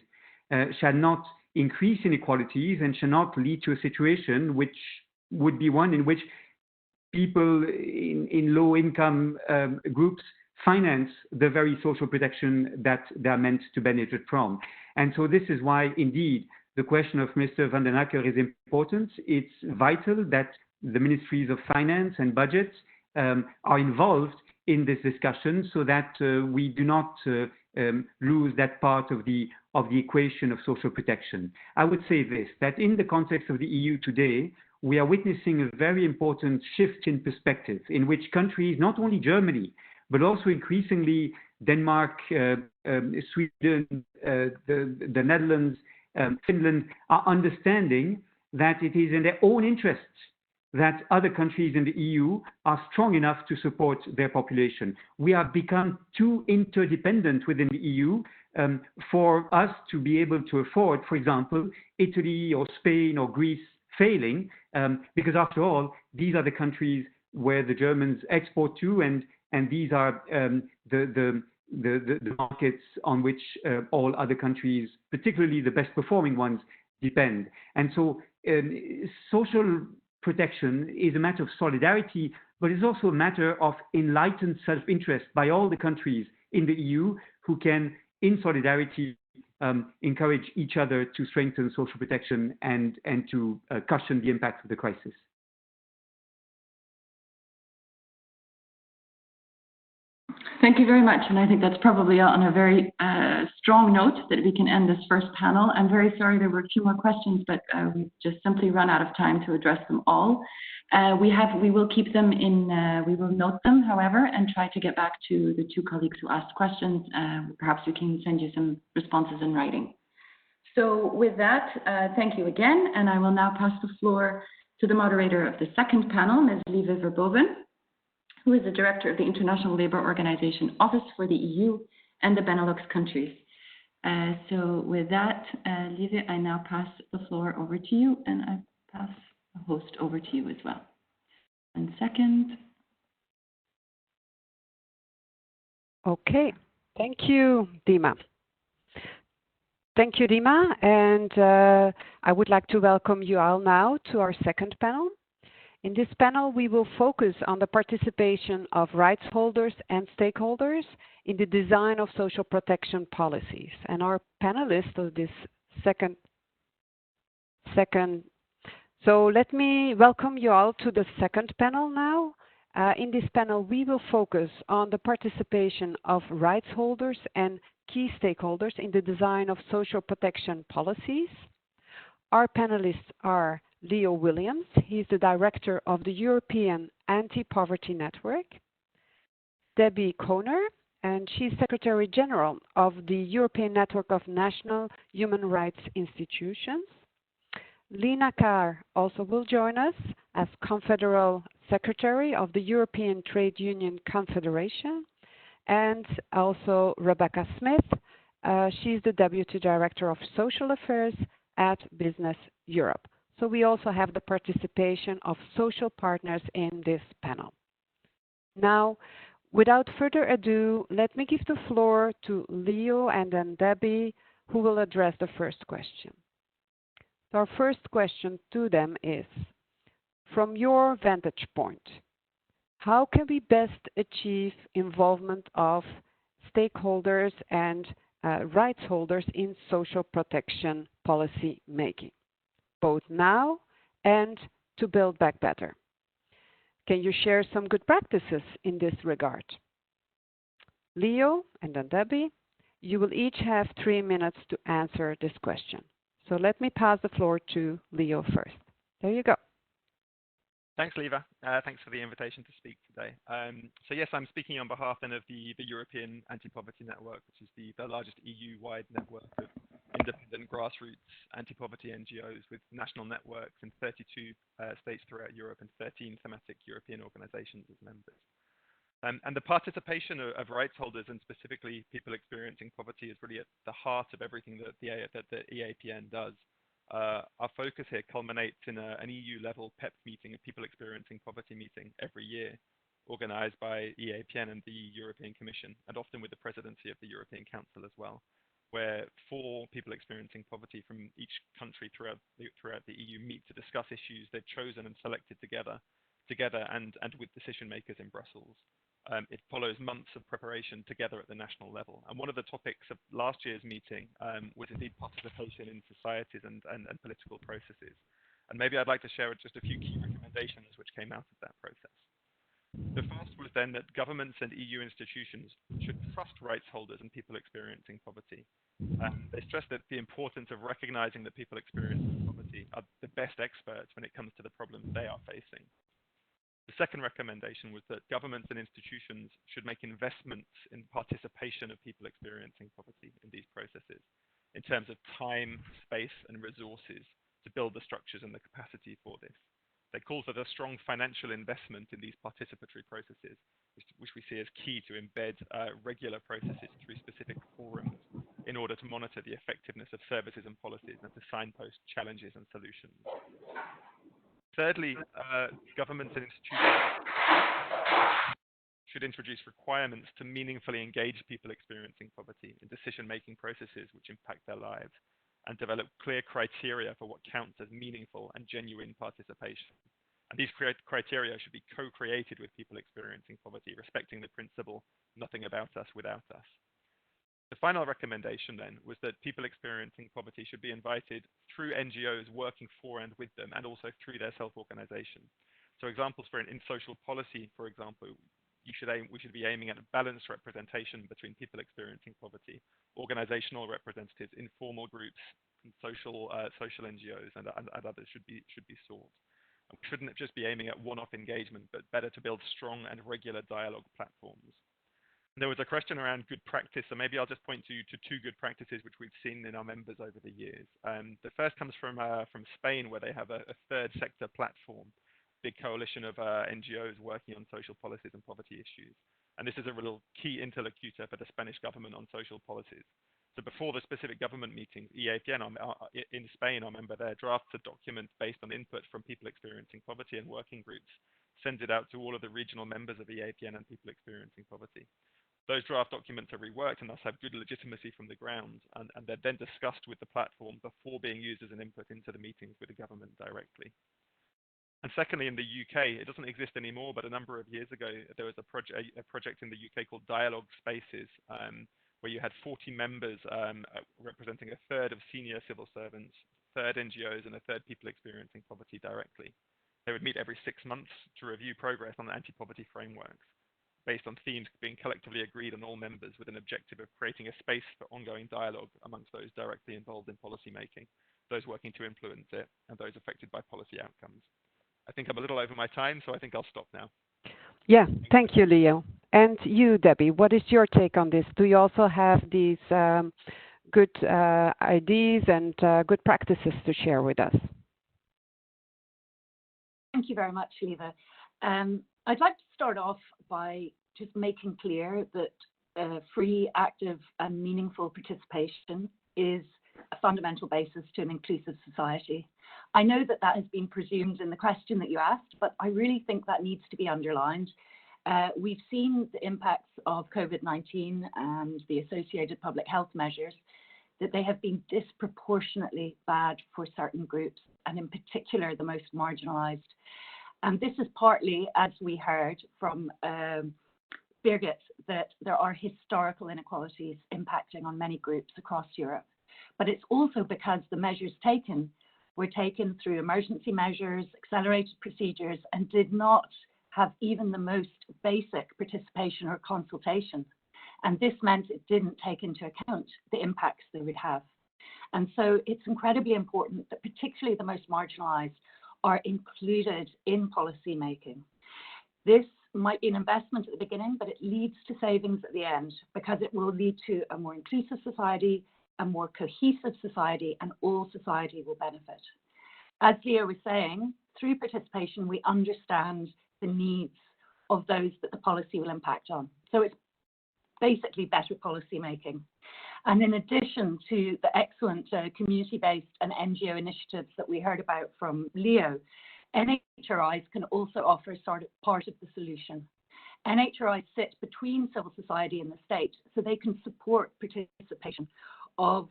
shall not increase inequalities and shall not lead to a situation which would be one in which people in low-income groups finance the very social protection that they're meant to benefit from. And so this is why, indeed, the question of Mr. van den Acker is important. It's vital that the ministries of finance and budget are involved in this discussion so that we do not lose that part of the equation of social protection. I would say this, that in the context of the EU today, we are witnessing a very important shift in perspective in which countries, not only Germany, but also increasingly Denmark, Sweden, the Netherlands, Finland, are understanding that it is in their own interests that other countries in the EU are strong enough to support their population. We have become too interdependent within the EU for us to be able to afford, for example, Italy or Spain or Greece failing, because after all, these are the countries where the Germans export to, and these are the markets on which all other countries, particularly the best performing ones, depend. And so social protection is a matter of solidarity, but it's also a matter of enlightened self-interest by all the countries in the EU who can, in solidarity, encourage each other to strengthen social protection and to cushion the impact of the crisis. Thank you very much. And I think that's probably on a very strong note that we can end this first panel. I'm very sorry there were a few more questions, but we've just simply run out of time to address them all. We will keep them in, we will note them, however, and try to get back to the two colleagues who asked questions. Perhaps we can send you some responses in writing. So with that, thank you again. And I will now pass the floor to the moderator of the second panel, Ms. Lieve Verboven, who is the Director of the International Labour Organization Office for the EU and the Benelux countries. So with that, Lieve, I now pass the floor over to you, and I pass the host over to you as well. 1 second. Okay, thank you, Dima. Thank you, Dima, and I would like to welcome you all now to our second panel. In this panel, we will focus on the participation of rights holders and stakeholders in the design of social protection policies. And our panelists of this second. So let me welcome you all to the second panel now. In this panel, we will focus on the participation of rights holders and key stakeholders in the design of social protection policies. Our panelists are Leo Williams, he's the director of the European Anti-Poverty Network. Debbie Koner, and she's Secretary General of the European Network of National Human Rights Institutions. Lina Carr also will join us as Confederal Secretary of the European Trade Union Confederation. And also Rebecca Smith, she's the Deputy Director of Social Affairs at Business Europe. So we also have the participation of social partners in this panel. Now, without further ado, let me give the floor to Leo and then Debbie, who will address the first question. So our first question to them is, from your vantage point, how can we best achieve involvement of stakeholders and rights holders in social protection policy making, both now and to build back better? Can you share some good practices in this regard? Leo and then Debbie, you will each have 3 minutes to answer this question. So let me pass the floor to Leo first. There you go. Thanks, Lieve. Thanks for the invitation to speak today. So yes, I'm speaking on behalf then of the European Anti-Poverty Network, which is the largest EU-wide network of independent grassroots anti-poverty NGOs with national networks in 32 states throughout Europe and 13 thematic European organizations as members. And the participation of rights holders and specifically people experiencing poverty is really at the heart of everything that the EAPN does. Our focus here culminates in an EU-level PEP meeting, a people experiencing poverty meeting every year, organized by EAPN and the European Commission, and often with the presidency of the European Council as well, where 4 people experiencing poverty from each country throughout the EU meet to discuss issues they've chosen and selected together and with decision makers in Brussels. It follows months of preparation together at the national level. And one of the topics of last year's meeting was indeed participation in societies and political processes. And maybe I'd like to share just a few key recommendations which came out of that process. The first was then that governments and EU institutions should trust rights holders and people experiencing poverty. They stressed that the importance of recognizing that people experiencing poverty are the best experts when it comes to the problems they are facing. The second recommendation was that governments and institutions should make investments in participation of people experiencing poverty in these processes in terms of time, space, and resources to build the structures and the capacity for this. They call for the strong financial investment in these participatory processes, which we see as key to embed regular processes through specific forums in order to monitor the effectiveness of services and policies and to signpost challenges and solutions. Thirdly, governments and institutions should introduce requirements to meaningfully engage people experiencing poverty in decision-making processes which impact their lives and develop clear criteria for what counts as meaningful and genuine participation. And these criteria should be co-created with people experiencing poverty, respecting the principle, nothing about us without us. The final recommendation then was that people experiencing poverty should be invited through NGOs working for and with them, and also through their self-organization. So examples for in social policy, for example, we should be aiming at a balanced representation between people experiencing poverty, organizational representatives, informal groups, and social NGOs, and others should be sought. And we shouldn't just be aiming at one-off engagement, but better to build strong and regular dialogue platforms. There was a question around good practice, so maybe I'll just point to two good practices which we've seen in our members over the years. The first comes from Spain, where they have a third sector platform, big coalition of NGOs working on social policies and poverty issues. And this is a real key interlocutor for the Spanish government on social policies. So before the specific government meetings, EAPN in Spain, our member there, drafts a document based on input from people experiencing poverty and working groups, sends it out to all of the regional members of EAPN and people experiencing poverty. Those draft documents are reworked and thus have good legitimacy from the ground, and they're then discussed with the platform before being used as an input into the meetings with the government directly. And secondly, in the UK, it doesn't exist anymore, but a number of years ago, there was a project in the UK called Dialogue Spaces, where you had 40 members representing a third of senior civil servants, third NGOs, and a third people experiencing poverty directly. They would meet every 6 months to review progress on anti-poverty frameworks, based on themes being collectively agreed on all members, with an objective of creating a space for ongoing dialogue amongst those directly involved in policy making, those working to influence it, and those affected by policy outcomes. I think I'm a little over my time, so I think I'll stop now. Yeah, thank you, Leo. And you, Debbie, what is your take on this? Do you also have these good ideas and good practices to share with us? Thank you very much, Liva. I'd like to start off by just making clear that free, active, and meaningful participation is a fundamental basis to an inclusive society. I know that that has been presumed in the question that you asked, but I really think that needs to be underlined. We've seen the impacts of COVID-19 and the associated public health measures, that they have been disproportionately bad for certain groups, and in particular, the most marginalized. And this is partly, as we heard from Birgit, that there are historical inequalities impacting on many groups across Europe. But it's also because the measures taken were taken through emergency measures, accelerated procedures, and did not have even the most basic participation or consultation. And this meant it didn't take into account the impacts they would have. And so it's incredibly important that particularly the most marginalized are included in policy making. This might be an investment at the beginning, but it leads to savings at the end, because it will lead to a more inclusive society, a more cohesive society, and all society will benefit. As Leo was saying, through participation, we understand the needs of those that the policy will impact on. So it's basically better policy making. And in addition to the excellent community-based and NGO initiatives that we heard about from Leo, NHRIs can also offer sort of part of the solution. NHRIs sit between civil society and the state, so they can support participation of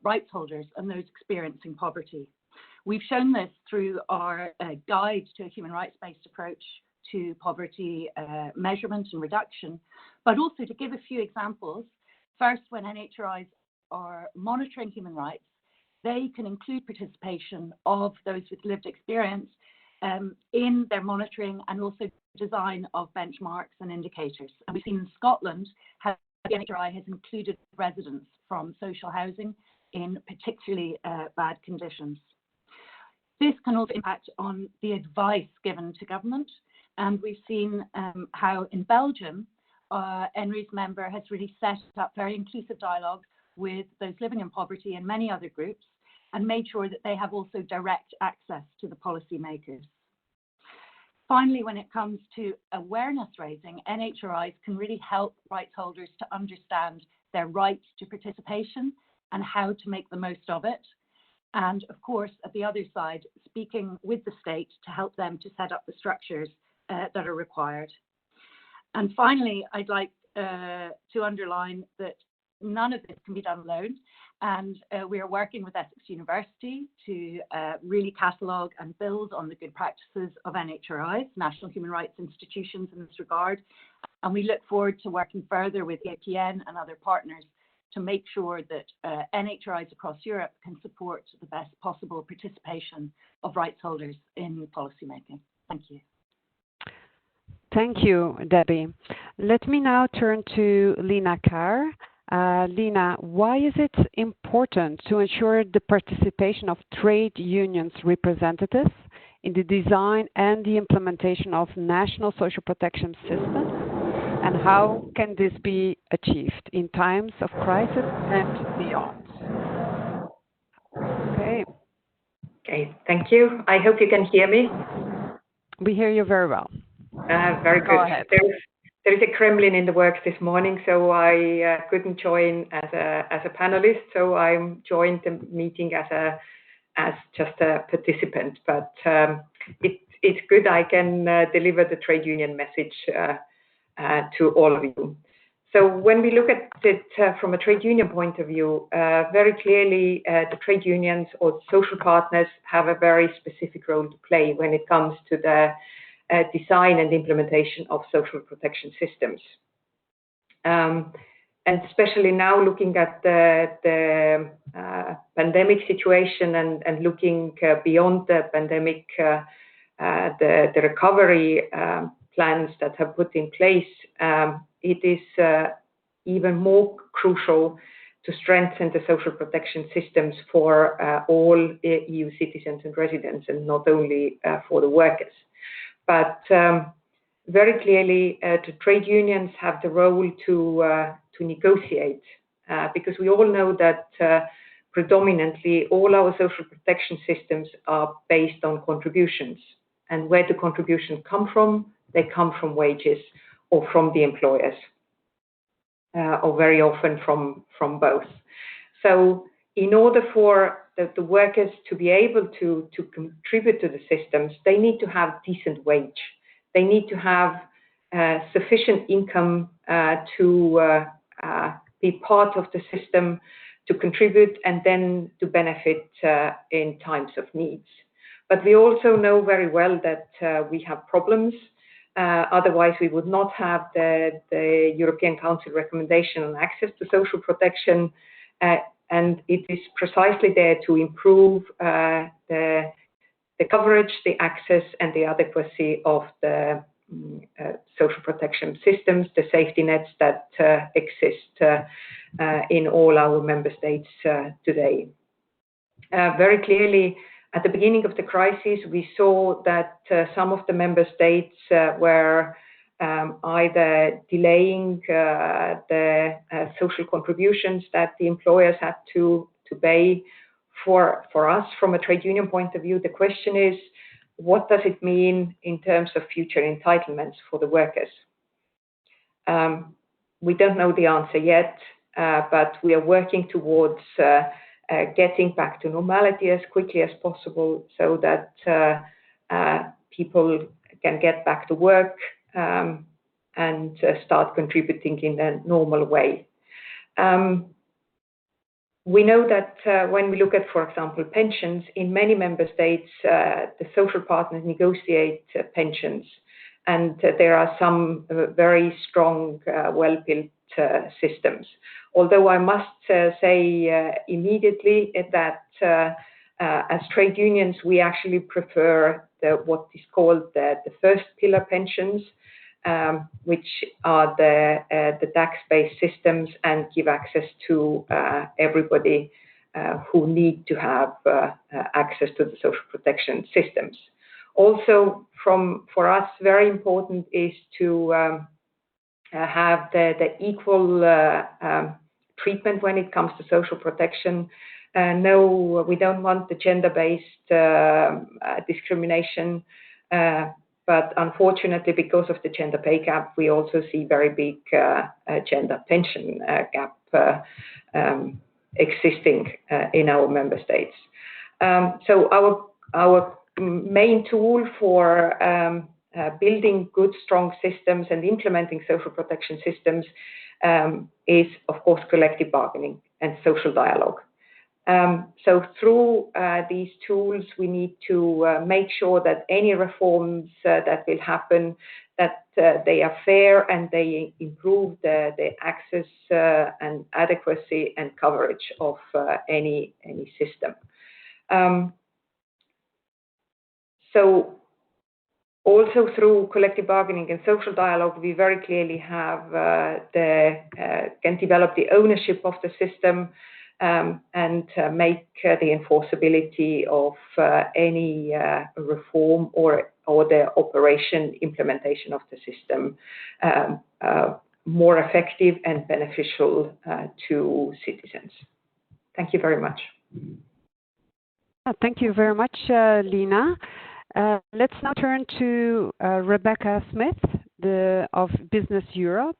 rights holders and those experiencing poverty. We've shown this through our guide to a human rights-based approach to poverty measurement and reduction, but also to give a few examples. First, when NHRIs are monitoring human rights, they can include participation of those with lived experience in their monitoring and also design of benchmarks and indicators. And we've seen in Scotland how the NHRI has included residents from social housing in particularly bad conditions. This can also impact on the advice given to government. And we've seen how in Belgium, NRI's member has really set up very inclusive dialogue with those living in poverty and many other groups, and made sure that they have also direct access to the policy makers. Finally, when it comes to awareness raising, NHRIs can really help rights holders to understand their right to participation and how to make the most of it. And of course, at the other side, speaking with the state to help them to set up the structures that are required. And finally, I'd like to underline that none of this can be done alone. And we are working with Essex University to really catalogue and build on the good practices of NHRIs, National Human Rights Institutions, in this regard. And we look forward to working further with APN and other partners to make sure that NHRIs across Europe can support the best possible participation of rights holders in policymaking. Thank you. Thank you, Debbie. Let me now turn to Lina Carr. Lina, why is it important to ensure the participation of trade unions representatives in the design and the implementation of national social protection systems? And how can this be achieved in times of crisis and beyond? Okay, thank you. I hope you can hear me. We hear you very well. Very good. Go ahead. There is a Kremlin in the works this morning, so I couldn't join as a panelist. So I'm joined the meeting as just a participant. But it's good I can deliver the trade union message to all of you. So when we look at it from a trade union point of view, very clearly the trade unions or social partners have a very specific role to play when it comes to the design and implementation of social protection systems. And especially now looking at the pandemic situation and looking beyond the pandemic, the recovery plans that have put in place, it is even more crucial to strengthen the social protection systems for all EU citizens and residents, and not only for the workers. But very clearly, the trade unions have the role to negotiate, because we all know that predominantly all our social protection systems are based on contributions. And where the contributions come from, they come from wages or from the employers, or very often from both. So in order for the workers to be able to contribute to the systems, they need to have decent wage. They need to have sufficient income to be part of the system, to contribute, and then to benefit in times of needs. But we also know very well that we have problems. Otherwise, we would not have the European Council recommendation on access to social protection. And it is precisely there to improve the coverage, the access, and the adequacy of the social protection systems, the safety nets that exist in all our member states today. Very clearly, at the beginning of the crisis, we saw that some of the member states were either delaying the social contributions that the employers had to pay. For us, from a trade union point of view, the question is, what does it mean in terms of future entitlements for the workers? We don't know the answer yet, but we are working towards getting back to normality as quickly as possible, so that people can get back to work and start contributing in a normal way. We know that when we look at, for example, pensions, in many member states, the social partners negotiate pensions, and there are some very strong, well-built systems. Although I must say immediately that as trade unions, we actually prefer what is called the first pillar pensions, which are the tax-based systems and give access to everybody who need to have access to the social protection systems. Also, for us, very important is to have the equal treatment when it comes to social protection. No, we don't want the gender-based discrimination. But unfortunately, because of the gender pay gap, we also see very big gender pension gap existing in our member states. So our main tool for building good, strong systems and implementing social protection systems is, of course, collective bargaining and social dialogue. So through these tools, we need to make sure that any reforms that will happen, that they are fair and they improve the access and adequacy and coverage of any system. So also through collective bargaining and social dialogue, we very clearly have can develop the ownership of the system and make the enforceability of any reform or the implementation of the system more effective and beneficial to citizens. Thank you very much. Thank you very much, Lina. Let's now turn to Rebecca Smith of Business Europe.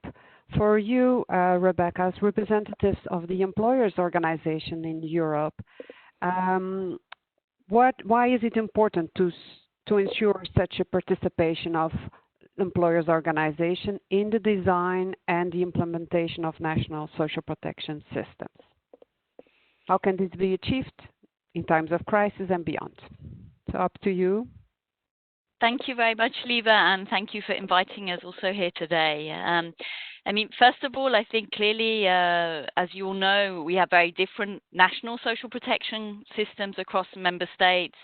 For you, Rebecca, as representatives of the employers' organization in Europe, why is it important to ensure such a participation of employers' organization in the design and the implementation of national social protection systems? How can this be achieved in times of crisis and beyond? So up to you. Thank you very much, Liva, and thank you for inviting us also here today. I mean, first of all, I think clearly, as you all know, we have very different national social protection systems across member states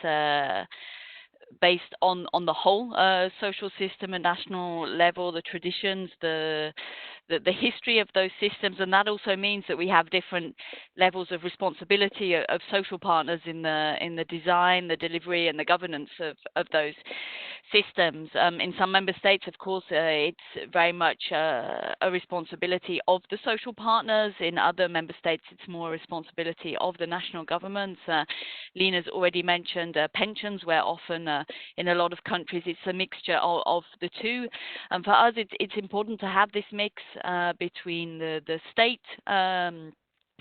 based on the whole social system at national level, the traditions, the history of those systems, and that also means that we have different levels of responsibility of social partners in the design, the delivery, and the governance of those systems. In some member states, of course, it's very much a responsibility of the social partners. In other member states, it's more a responsibility of the national governments. Lina's already mentioned pensions, where often in a lot of countries it's a mixture of the two. And for us, it's important to have this mix between the state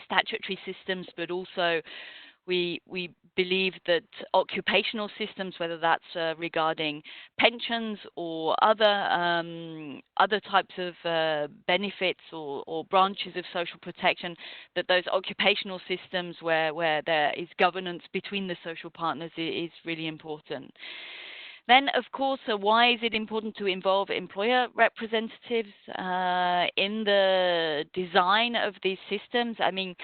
statutory systems, but also we believe that occupational systems, whether that's regarding pensions or other types of benefits or branches of social protection, that those occupational systems where there is governance between the social partners is really important. Then, of course, why is it important to involve employer representatives in the design of these systems? I mean,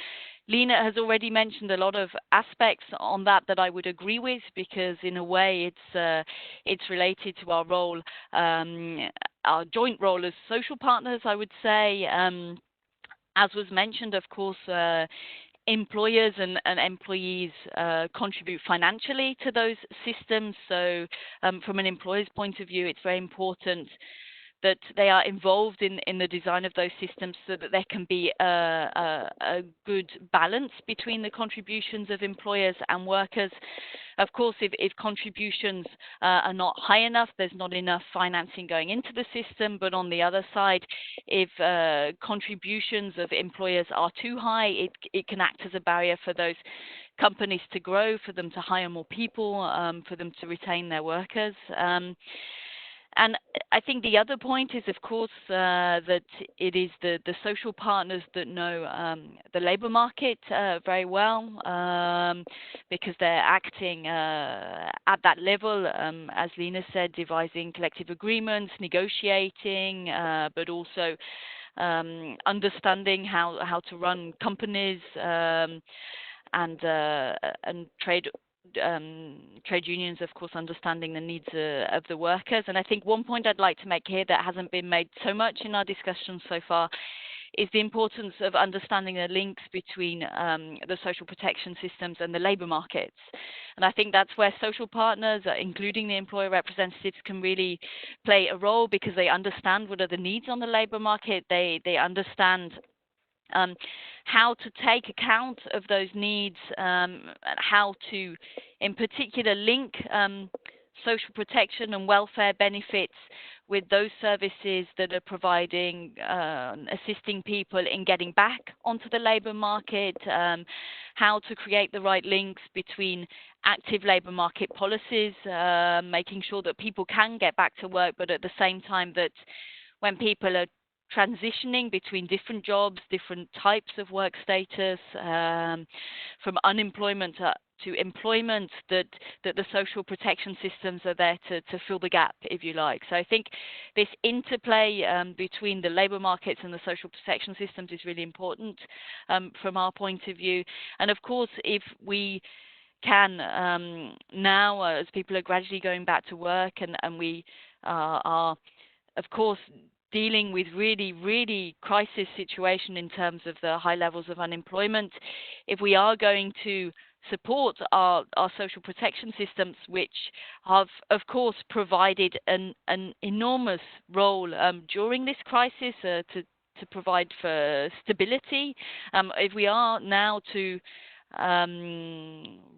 Lina has already mentioned a lot of aspects on that I would agree with, because in a way it's related to our role, our joint role as social partners, I would say. As was mentioned, of course, employers and employees contribute financially to those systems. So from an employer's point of view, it's very important that they are involved in the design of those systems so that there can be a good balance between the contributions of employers and workers. Of course, if contributions are not high enough, there's not enough financing going into the system. But on the other side, if contributions of employers are too high, it can act as a barrier for those companies to grow, for them to hire more people, for them to retain their workers. And I think the other point is, of course, that it is the social partners that know the labour market very well, because they're acting at that level, as Lina said, devising collective agreements, negotiating, but also understanding how to run companies and trade unions, of course, understanding the needs of the workers. And I think one point I'd like to make here that hasn't been made so much in our discussion so far is the importance of understanding the links between the social protection systems and the labour markets. And I think that's where social partners, including the employer representatives, can really play a role, because they understand what are the needs on the labour market. They understand how to take account of those needs, and how to, in particular, link social protection and welfare benefits with those services that are providing, assisting people in getting back onto the labour market, how to create the right links between active labour market policies, making sure that people can get back to work, but at the same time that when people are transitioning between different jobs, different types of work status, from unemployment to employment, that the social protection systems are there to fill the gap, if you like. So I think this interplay between the labour markets and the social protection systems is really important from our point of view. And of course, if we can now, as people are gradually going back to work, and we are, of course, dealing with really crisis situation in terms of the high levels of unemployment, if we are going to support our social protection systems, which have, of course, provided an enormous role during this crisis to provide for stability, if we are now to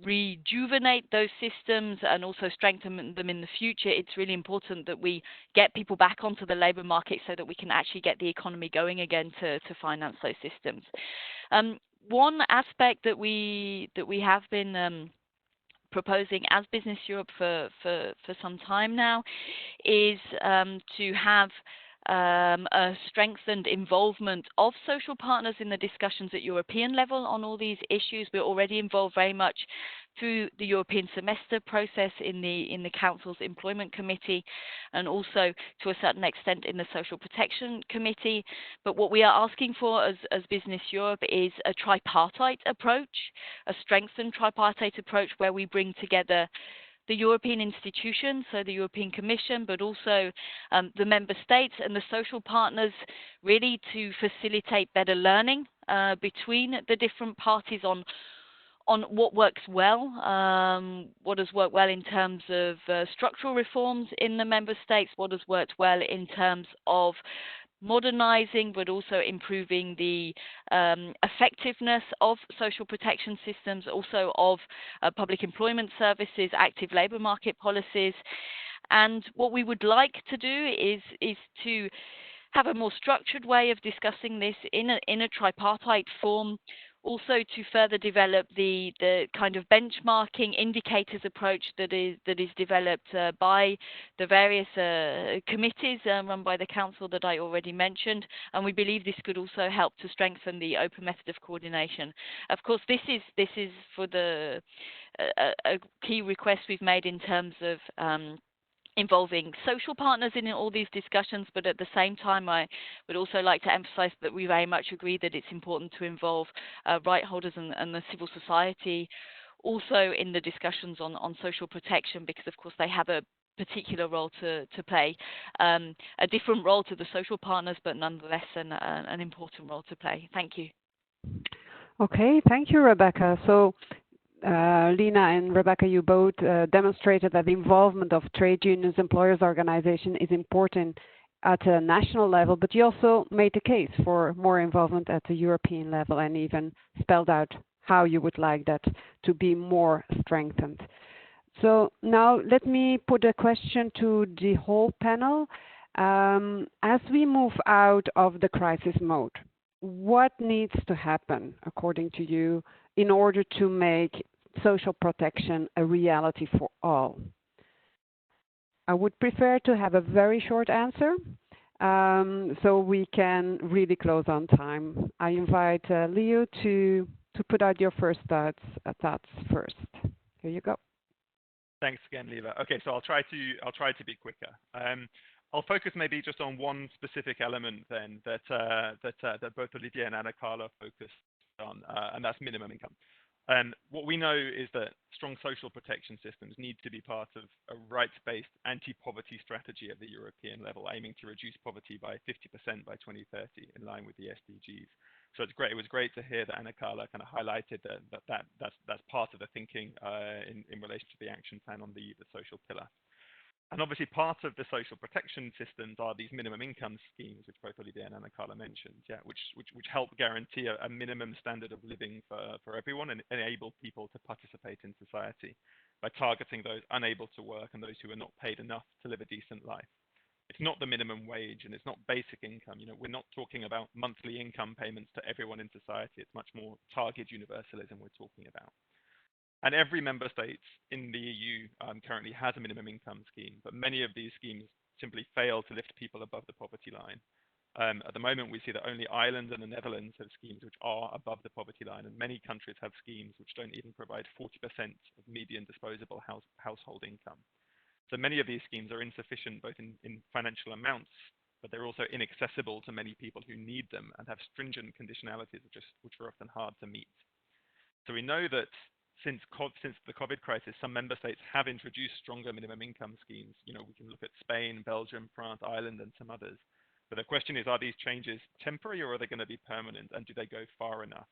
rejuvenate those systems and also strengthen them in the future, it's really important that we get people back onto the labour market so that we can actually get the economy going again to finance those systems. One aspect that we have been proposing as Business Europe for some time now is to have a strengthened involvement of social partners in the discussions at European level on all these issues. We're already involved very much through the European semester process in the Council's Employment Committee, and also to a certain extent in the Social Protection Committee. But what we are asking for as Business Europe is a tripartite approach, a strengthened tripartite approach where we bring together the European institutions, so the European Commission, but also the member states and the social partners, really to facilitate better learning between the different parties on what works well, what has worked well in terms of structural reforms in the member states, what has worked well in terms of modernizing but also improving the effectiveness of social protection systems, also of public employment services, active labour market policies. And what we would like to do is to have a more structured way of discussing this in a tripartite form, also to further develop the kind of benchmarking indicators approach that is developed by the various committees run by the Council that I already mentioned, and we believe this could also help to strengthen the open method of coordination. Of course, this is for the a key request we've made in terms of involving social partners in all these discussions, but at the same time I would also like to emphasize that we very much agree that it's important to involve right holders and the civil society also in the discussions on social protection, because of course they have a particular role to play, a different role to the social partners, but nonetheless an important role to play. Thank you. Okay, thank you, Rebecca. So Lina and Rebecca, you both demonstrated that the involvement of trade unions, employers' organization is important at a national level, but you also made the case for more involvement at the European level and even spelled out how you would like that to be more strengthened. So now let me put a question to the whole panel. As we move out of the crisis mode, what needs to happen, according to you, in order to make social protection a reality for all? I would prefer to have a very short answer so we can really close on time. I invite Leo to put out your first thoughts first. Here you go. Thanks again, Liva. Okay, so I'll try to be quicker. I'll focus maybe just on one specific element then that both Olivier and Anna Carla focused on, and that's minimum income. And what we know is that strong social protection systems need to be part of a rights-based anti-poverty strategy at the European level, aiming to reduce poverty by 50% by 2030, in line with the SDGs. So it's great. It was great to hear that Anna Carla kind of highlighted that's part of the thinking in relation to the action plan on the social pillar. And obviously, part of the social protection systems are these minimum income schemes, which both Olivier and Anna Carla mentioned, which help guarantee a minimum standard of living for everyone and enable people to participate in society by targeting those unable to work and those who are not paid enough to live a decent life. It's not the minimum wage and it's not basic income. We're not talking about monthly income payments to everyone in society. It's much more target universalism we're talking about. And every member state in the EU currently has a minimum income scheme, but many of these schemes simply fail to lift people above the poverty line. At the moment, we see that only Ireland and the Netherlands have schemes which are above the poverty line, and many countries have schemes which don't even provide 40% of median disposable household income. So many of these schemes are insufficient both in financial amounts, but they're also inaccessible to many people who need them and have stringent conditionalities which are often hard to meet. So we know that since the COVID crisis, some member states have introduced stronger minimum income schemes. We can look at Spain, Belgium, France, Ireland, and some others. But the question is, are these changes temporary or are they going to be permanent, and do they go far enough?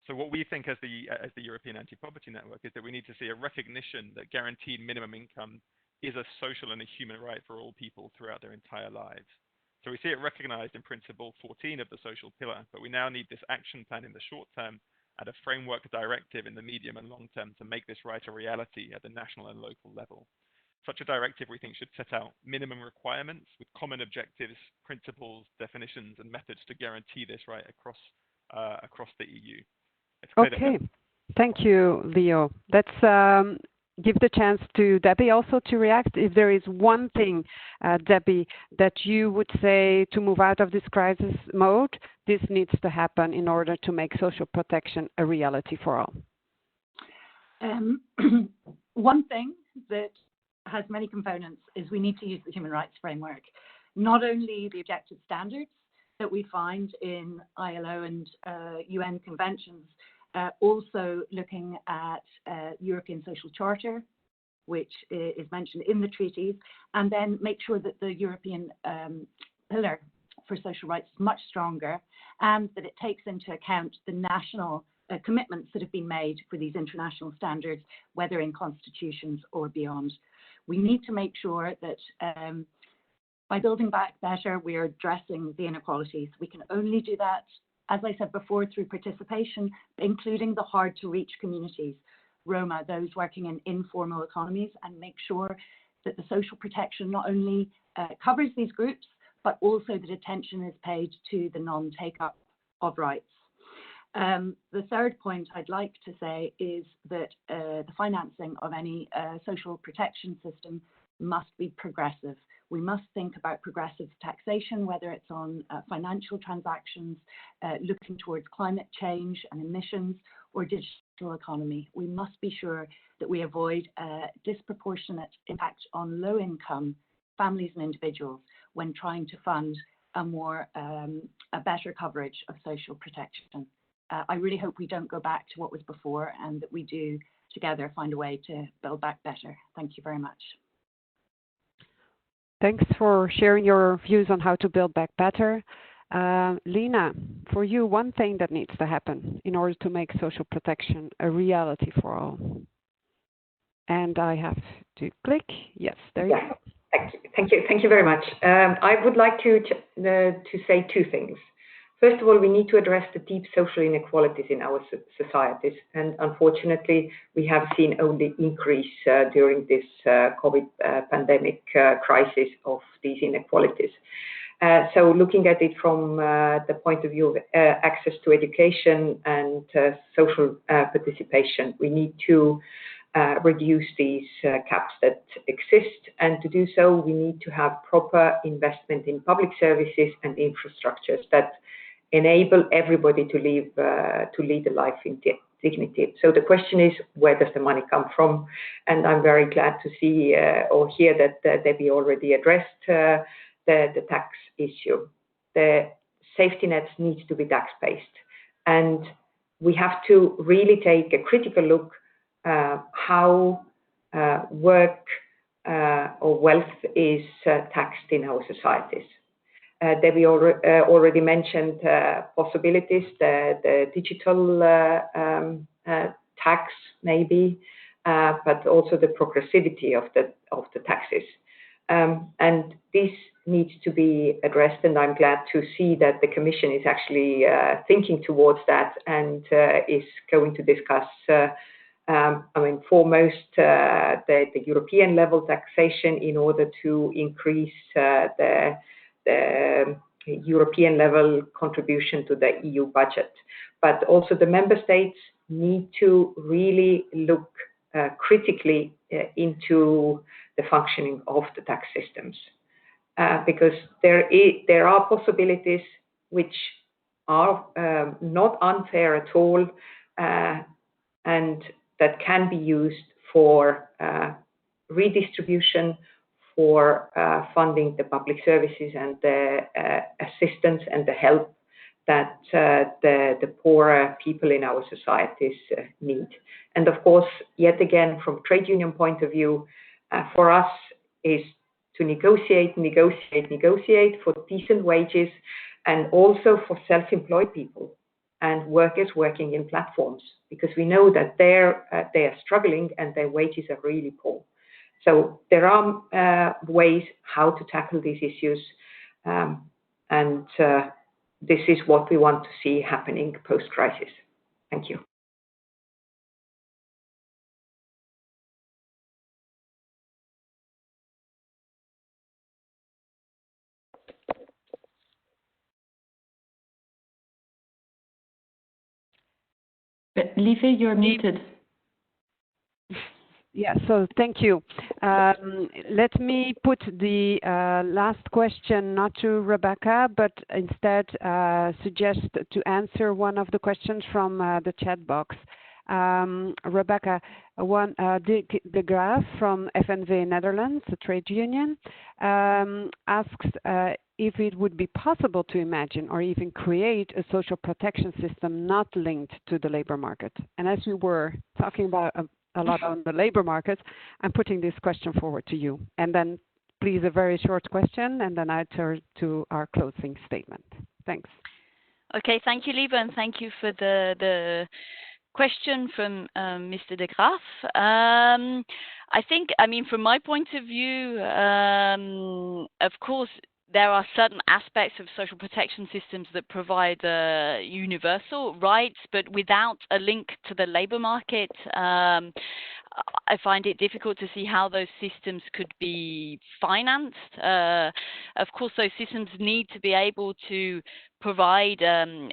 So what we think as the European Anti-Poverty Network is that we need to see a recognition that guaranteed minimum income is a social and a human right for all people throughout their entire lives. So we see it recognized in Principle 14 of the Social Pillar, but we now need this action plan in the short term and a framework directive in the medium and long term to make this right a reality at the national and local level. Such a directive, we think, should set out minimum requirements with common objectives, principles, definitions, and methods to guarantee this right across the EU. Okay, thank you, Leo. Let's give the chance to Debbie also to react. If there is one thing, Debbie, that you would say to move out of this crisis mode, this needs to happen in order to make social protection a reality for all. One thing that has many components is we need to use the human rights framework, not only the objective standards that we find in ILO and UN conventions, also looking at European Social Charter, which is mentioned in the treaties, and then make sure that the European pillar for social rights is much stronger and that it takes into account the national commitments that have been made for these international standards, whether in constitutions or beyond. We need to make sure that by building back better, we are addressing the inequalities. We can only do that, as I said before, through participation, including the hard-to-reach communities, Roma, those working in informal economies, and make sure that the social protection not only covers these groups, but also that attention is paid to the non-take-up of rights. The third point I'd like to say is that the financing of any social protection system must be progressive. We must think about progressive taxation, whether it's on financial transactions, looking towards climate change and emissions, or digital economy. We must be sure that we avoid disproportionate impact on low-income families and individuals when trying to fund a better coverage of social protection. I really hope we don't go back to what was before and that we do together find a way to build back better. Thank you very much. Thanks for sharing your views on how to build back better. Lena, for you, one thing that needs to happen in order to make social protection a reality for all. And I have to click. Yes, there you go. Thank you very much. I would like to say two things. First of all, we need to address the deep social inequalities in our societies. And unfortunately, we have seen only increase during this COVID pandemic crisis of these inequalities. So looking at it from the point of view of access to education and social participation, we need to reduce these caps that exist. And to do so, we need to have proper investment in public services and infrastructures that enable everybody to lead a life in dignity. So the question is, where does the money come from? And I'm very glad to see or hear that Debbie already addressed the tax issue. The safety nets needs to be tax-based. And we have to really take a critical look how work or wealth is taxed in our societies. Debbie already mentioned possibilities, the digital tax maybe, but also the progressivity of the taxes. And this needs to be addressed, and I'm glad to see that the Commission is actually thinking towards that and is going to discuss foremost, the European level taxation in order to increase the European level contribution to the EU budget. But also the member states need to really look critically into the functioning of the tax systems, because there are possibilities which are not unfair at all, and that can be used for redistribution, for funding the public services and the assistance and the help that the poorer people in our societies need. And of course, yet again, from trade union point of view, for us is to negotiate for decent wages, and also for self-employed people and workers working in platforms, because we know that they are struggling and their wages are really poor. So there are ways how to tackle these issues, and this is what we want to see happening post-crisis. Thank you. Lieve, you're muted. Yeah, so thank you. Let me put the last question not to Rebecca, but instead suggest to answer one of the questions from the chat box. Rebecca, de Graaf from FNV Netherlands, the trade union, asks if it would be possible to imagine or even create a social protection system not linked to the labor market. And as we were talking about a lot on the labor market, I'm putting this question forward to you. And then please a very short question, and then I turn to our closing statement. Thanks. Okay, thank you, Lieve, and thank you for the question from Mr. de Graaf. I think, from my point of view, of course, there are certain aspects of social protection systems that provide universal rights, but without a link to the labor market, I find it difficult to see how those systems could be financed. Of course, those systems need to be able to provide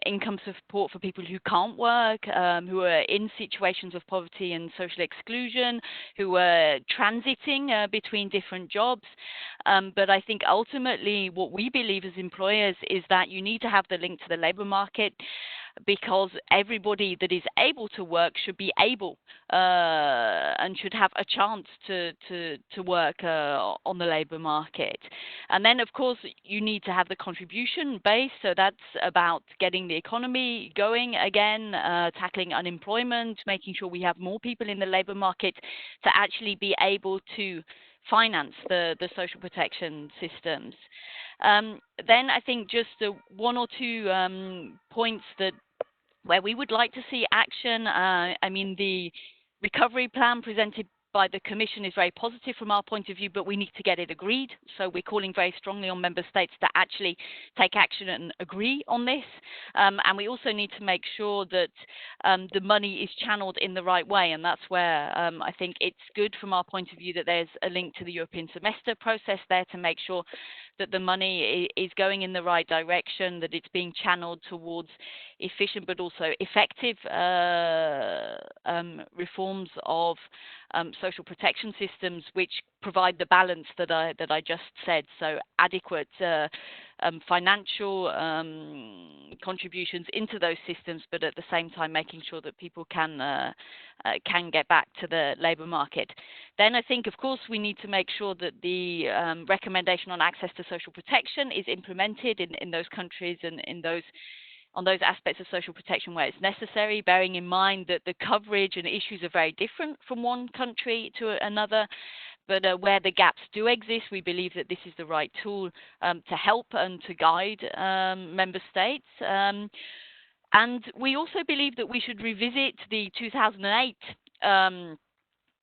income support for people who can't work, who are in situations of poverty and social exclusion, who are transiting between different jobs. But I think ultimately what we believe as employers is that you need to have the link to the labor market, because everybody that is able to work should be able and should have a chance to work on the labor market. And then, of course, you need to have the contribution base. So that's about getting the economy going again, tackling unemployment, making sure we have more people in the labor market to actually be able to finance the social protection systems. Then I think just one or two points where we would like to see action. The recovery plan presented by the Commission is very positive from our point of view, but we need to get it agreed. So we're calling very strongly on member states to actually take action and agree on this. And we also need to make sure that the money is channeled in the right way. And that's where I think it's good from our point of view that there's a link to the European semester process there to make sure that the money is going in the right direction, that it's being channeled towards efficient but also effective reforms of social protection systems, which provide the balance that I just said. So adequate financial contributions into those systems, but at the same time making sure that people can get back to the labour market. Then I think, of course, we need to make sure that the recommendation on access to social protection is implemented in those countries and on those aspects of social protection where it's necessary, bearing in mind that the coverage and issues are very different from one country to another. But where the gaps do exist, we believe that this is the right tool to help and to guide member states. And we also believe that we should revisit the 2008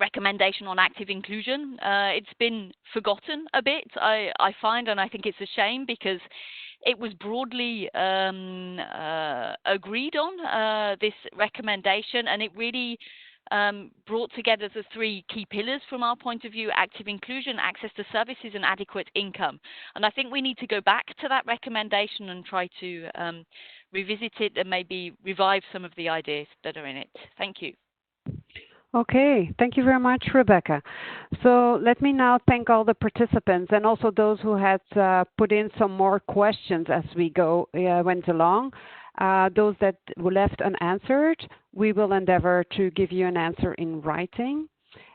recommendation on active inclusion. It's been forgotten a bit, I find, and I think it's a shame because it was broadly agreed on, this recommendation, and it really brought together the three key pillars from our point of view: active inclusion, access to services, and adequate income. And I think we need to go back to that recommendation and try to revisit it and maybe revive some of the ideas that are in it. Thank you. Okay, thank you very much, Rebecca. So let me now thank all the participants and also those who had put in some more questions as we went along. Those that were left unanswered, we will endeavor to give you an answer in writing.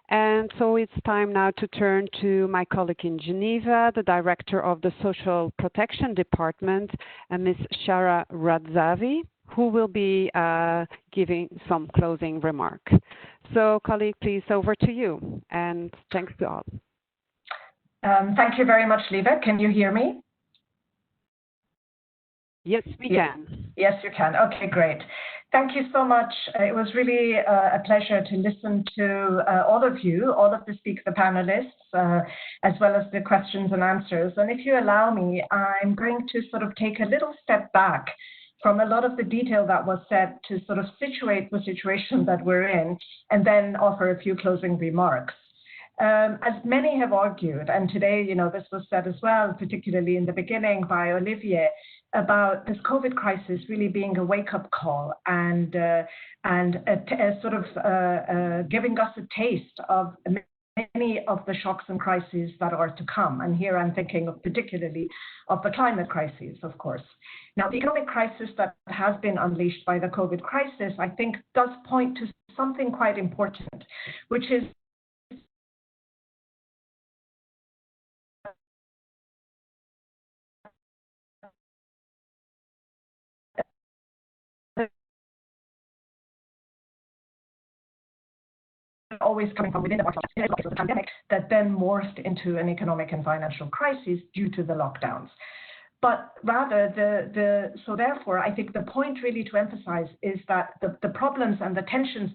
And so it's time now to turn to my colleague in Geneva, the director of the Social Protection Department, Ms. Shara Radzavi, who will be giving some closing remarks. So, colleague, please, over to you, and thanks to all. Thank you very much, Liva. Can you hear me? Yes, we can. Yes, you can. Okay, great. Thank you so much. It was really a pleasure to listen to all of you, all of the panelists, as well as the questions and answers. And if you allow me, I'm going to sort of take a little step back from a lot of the detail that was said to sort of situate the situation that we're in, and then offer a few closing remarks. As many have argued, and today, this was said as well, particularly in the beginning by Olivier, about this COVID crisis really being a wake-up call and a sort of giving us a taste of many of the shocks and crises that are to come. And here I'm thinking of particularly of the climate crisis, of course. Now, the economic crisis that has been unleashed by the COVID crisis, I think, does point to something quite important, which is always coming from within the pandemic that then morphed into an economic and financial crisis due to the lockdowns. But rather, so therefore, I think the point really to emphasize is that the problems and the tensions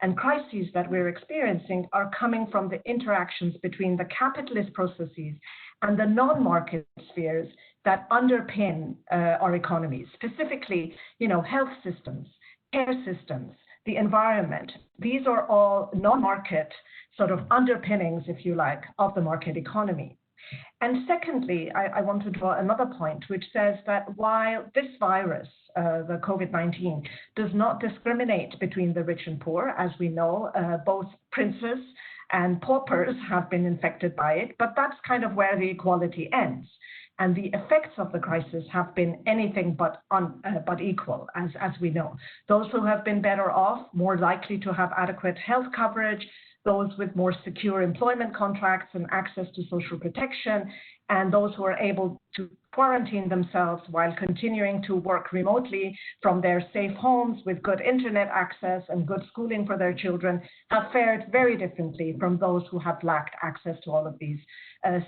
and crises that we're experiencing are coming from the interactions between the capitalist processes and the non-market spheres that underpin our economies, specifically, health systems, care systems, the environment. These are all non-market sort of underpinnings, if you like, of the market economy. And secondly, I want to draw another point, which says that while this virus, the COVID-19, does not discriminate between the rich and poor, as we know, both princes and paupers have been infected by it, but that's kind of where the equality ends. And the effects of the crisis have been anything but equal, as we know. Those who have been better off, more likely to have adequate health coverage, those with more secure employment contracts and access to social protection, and those who are able to quarantine themselves while continuing to work remotely from their safe homes with good internet access and good schooling for their children, have fared very differently from those who have lacked access to all of these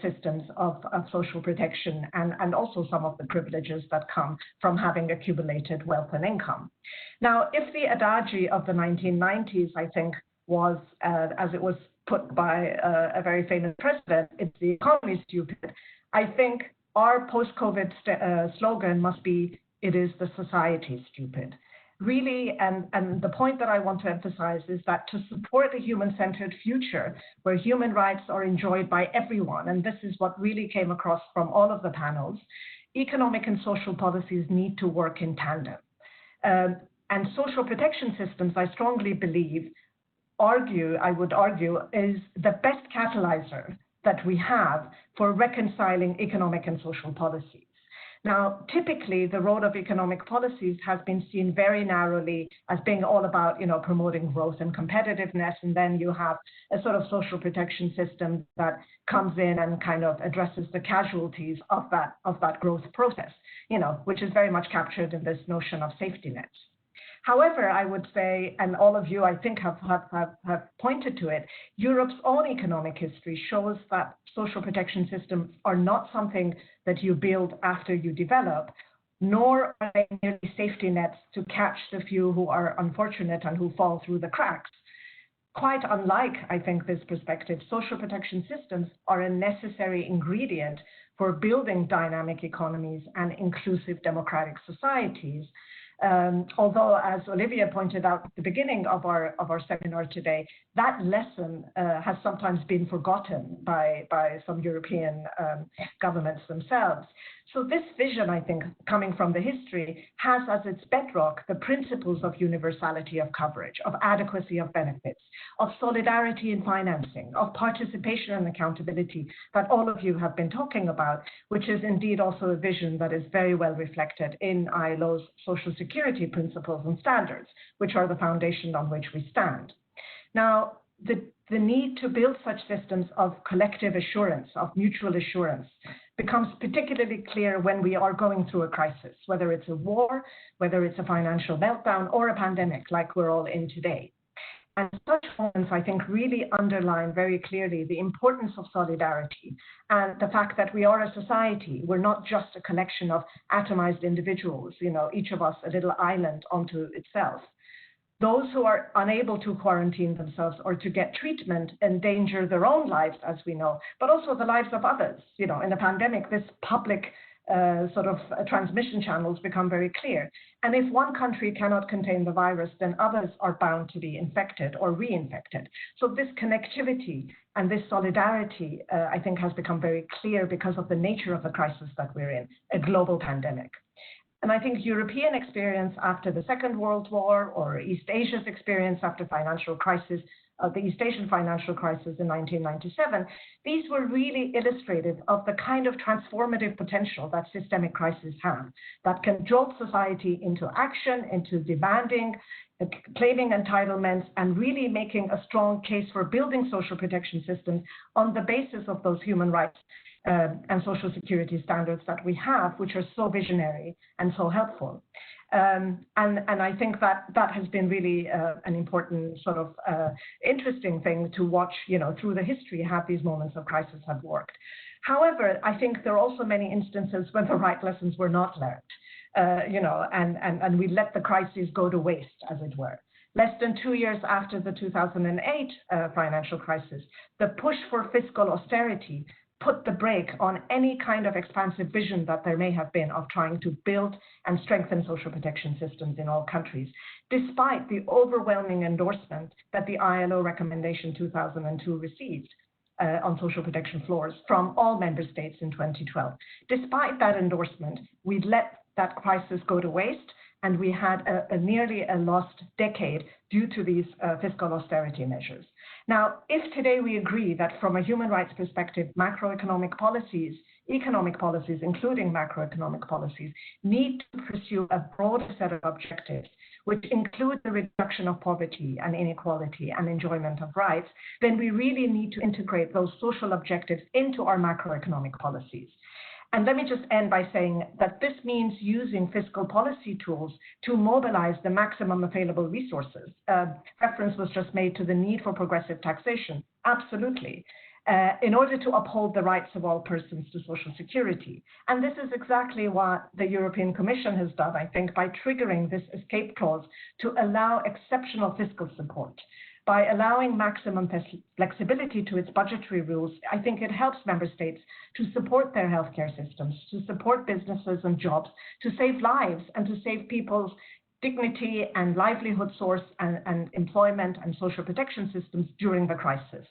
systems of social protection and also some of the privileges that come from having accumulated wealth and income. Now, if the adage of the 1990s, I think, was, as it was put by a very famous president, it's the economy stupid, I think our post-COVID slogan must be, it is the society stupid. Really, and the point that I want to emphasize is that to support a human-centered future where human rights are enjoyed by everyone, and this is what really came across from all of the panels, economic and social policies need to work in tandem. And social protection systems, I strongly believe, I would argue, is the best catalyzer that we have for reconciling economic and social policies. Now, typically, the role of economic policies has been seen very narrowly as being all about, promoting growth and competitiveness, and then you have a sort of social protection system that comes in and kind of addresses the casualties of that growth process, which is very much captured in this notion of safety nets. However, I would say, and all of you, I think, have pointed to it, Europe's own economic history shows that social protection systems are not something that you build after you develop, nor are they merely safety nets to catch the few who are unfortunate and who fall through the cracks. Quite unlike, I think, this perspective, social protection systems are a necessary ingredient for building dynamic economies and inclusive democratic societies. Although, as Olivia pointed out at the beginning of our seminar today, that lesson has sometimes been forgotten by some European governments themselves. So this vision, I think, coming from the history, has as its bedrock the principles of universality of coverage, of adequacy of benefits, of solidarity in financing, of participation and accountability that all of you have been talking about, which is indeed also a vision that is very well reflected in ILO's social security principles and standards, which are the foundation on which we stand. Now, the need to build such systems of collective assurance, of mutual assurance, becomes particularly clear when we are going through a crisis, whether it's a war, whether it's a financial meltdown, or a pandemic like we're all in today. And such moments, I think, really underline very clearly the importance of solidarity and the fact that we are a society. We're not just a collection of atomized individuals, each of us a little island unto itself. Those who are unable to quarantine themselves or to get treatment endanger their own lives, as we know, but also the lives of others. In a pandemic, this public transmission channels become very clear. And if one country cannot contain the virus, then others are bound to be infected or reinfected. So this connectivity and this solidarity, I think, has become very clear because of the nature of the crisis that we're in, a global pandemic. And I think European experience after the Second World War, or East Asia's experience after financial crisis, the East Asian financial crisis in 1997, these were really illustrative of the kind of transformative potential that systemic crises have, that can jolt society into action, into demanding, claiming entitlements, and really making a strong case for building social protection systems on the basis of those human rights and social security standards that we have, which are so visionary and so helpful. And I think that has been really an important interesting thing to watch, through the history, how these moments of crisis have worked. However, I think there are also many instances when the right lessons were not learned, and we let the crises go to waste, as it were. Less than 2 years after the 2008 financial crisis, the push for fiscal austerity put the brake on any kind of expansive vision that there may have been of trying to build and strengthen social protection systems in all countries, despite the overwhelming endorsement that the ILO recommendation 2002 received on social protection floors from all member states in 2012. Despite that endorsement, we let that crisis go to waste, and we had nearly a lost decade due to these fiscal austerity measures. Now, if today we agree that from a human rights perspective, macroeconomic policies, economic policies, including macroeconomic policies, need to pursue a broader set of objectives, which include the reduction of poverty and inequality and enjoyment of rights, then we really need to integrate those social objectives into our macroeconomic policies. And let me just end by saying that this means using fiscal policy tools to mobilize the maximum available resources. Reference was just made to the need for progressive taxation. Absolutely. In order to uphold the rights of all persons to social security. And this is exactly what the European Commission has done, I think, by triggering this escape clause to allow exceptional fiscal support. By allowing maximum flexibility to its budgetary rules, I think it helps member states to support their healthcare systems, to support businesses and jobs, to save lives and to save people's dignity and livelihood source and employment and social protection systems during the crisis.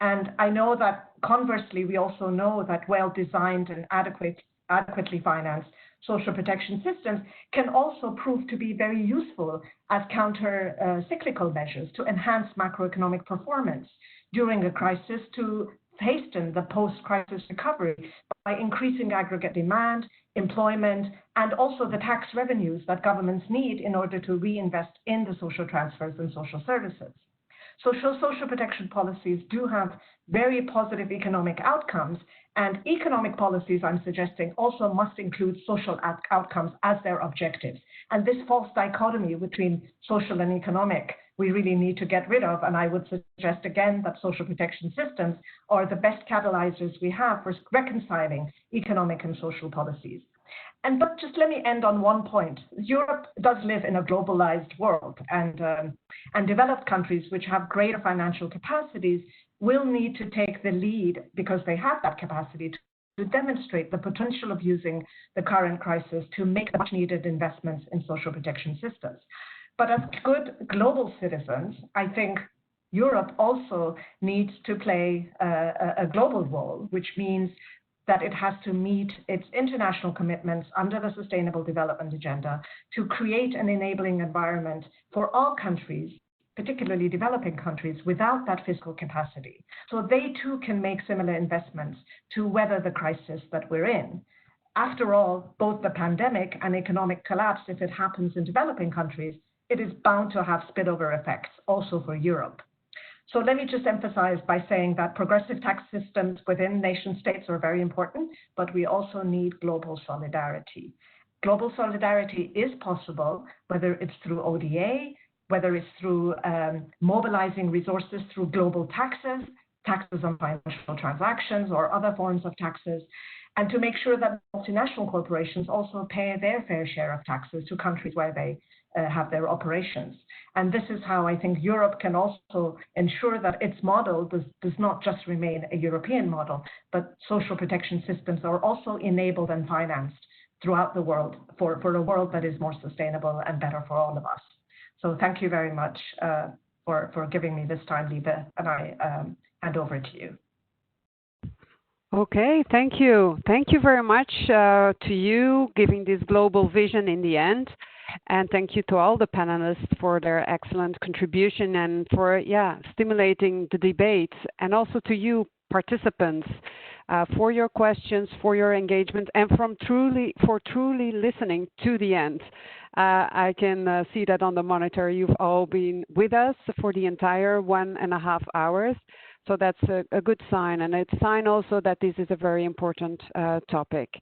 And I know that conversely, we also know that well-designed and adequately financed social protection systems can also prove to be very useful as counter-cyclical measures to enhance macroeconomic performance during a crisis, to hasten the post-crisis recovery by increasing aggregate demand, employment, and also the tax revenues that governments need in order to reinvest in the social transfers and social services. Social protection policies do have very positive economic outcomes, and economic policies, I'm suggesting, also must include social outcomes as their objectives. And this false dichotomy between social and economic, we really need to get rid of. And I would suggest again that social protection systems are the best catalyzers we have for reconciling economic and social policies. But just let me end on one point. Europe does live in a globalized world, and developed countries which have greater financial capacities will need to take the lead, because they have that capacity, to demonstrate the potential of using the current crisis to make much needed investments in social protection systems. But as good global citizens, I think Europe also needs to play a global role, which means that it has to meet its international commitments under the Sustainable Development Agenda to create an enabling environment for all countries, particularly developing countries, without that fiscal capacity. So they too can make similar investments to weather the crisis that we're in. After all, both the pandemic and economic collapse, if it happens in developing countries, it is bound to have spillover effects also for Europe. So let me just emphasize by saying that progressive tax systems within nation states are very important, but we also need global solidarity. Global solidarity is possible, whether it's through ODA, whether it's through mobilizing resources through global taxes, taxes on financial transactions or other forms of taxes, and to make sure that multinational corporations also pay their fair share of taxes to countries where they have their operations. And this is how I think Europe can also ensure that its model does not just remain a European model, but social protection systems are also enabled and financed throughout the world for a world that is more sustainable and better for all of us. So thank you very much for giving me this time, Liebe, and I hand over to you. Okay, thank you. Thank you very much to you giving this global vision in the end. And thank you to all the panelists for their excellent contribution and for stimulating the debate, and also to you participants for your questions, for your engagement, and for truly listening to the end. I can see that on the monitor you've all been with us for the entire 1.5 hours. So that's a good sign, and it's a sign also that this is a very important topic.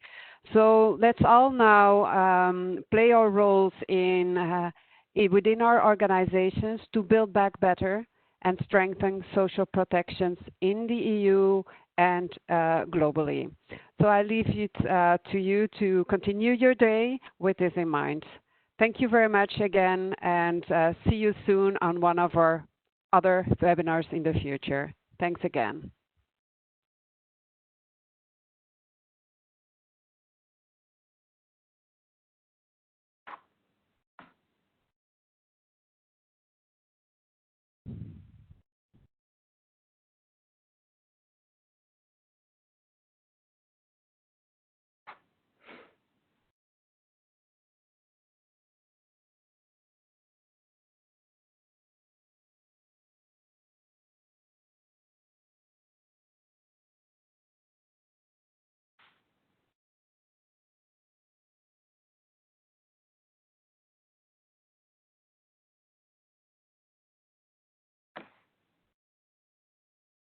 So let's all now play our roles within our organizations to build back better and strengthen social protections in the EU and globally. So I leave it to you to continue your day with this in mind. Thank you very much again, and see you soon on one of our other webinars in the future. Thanks again.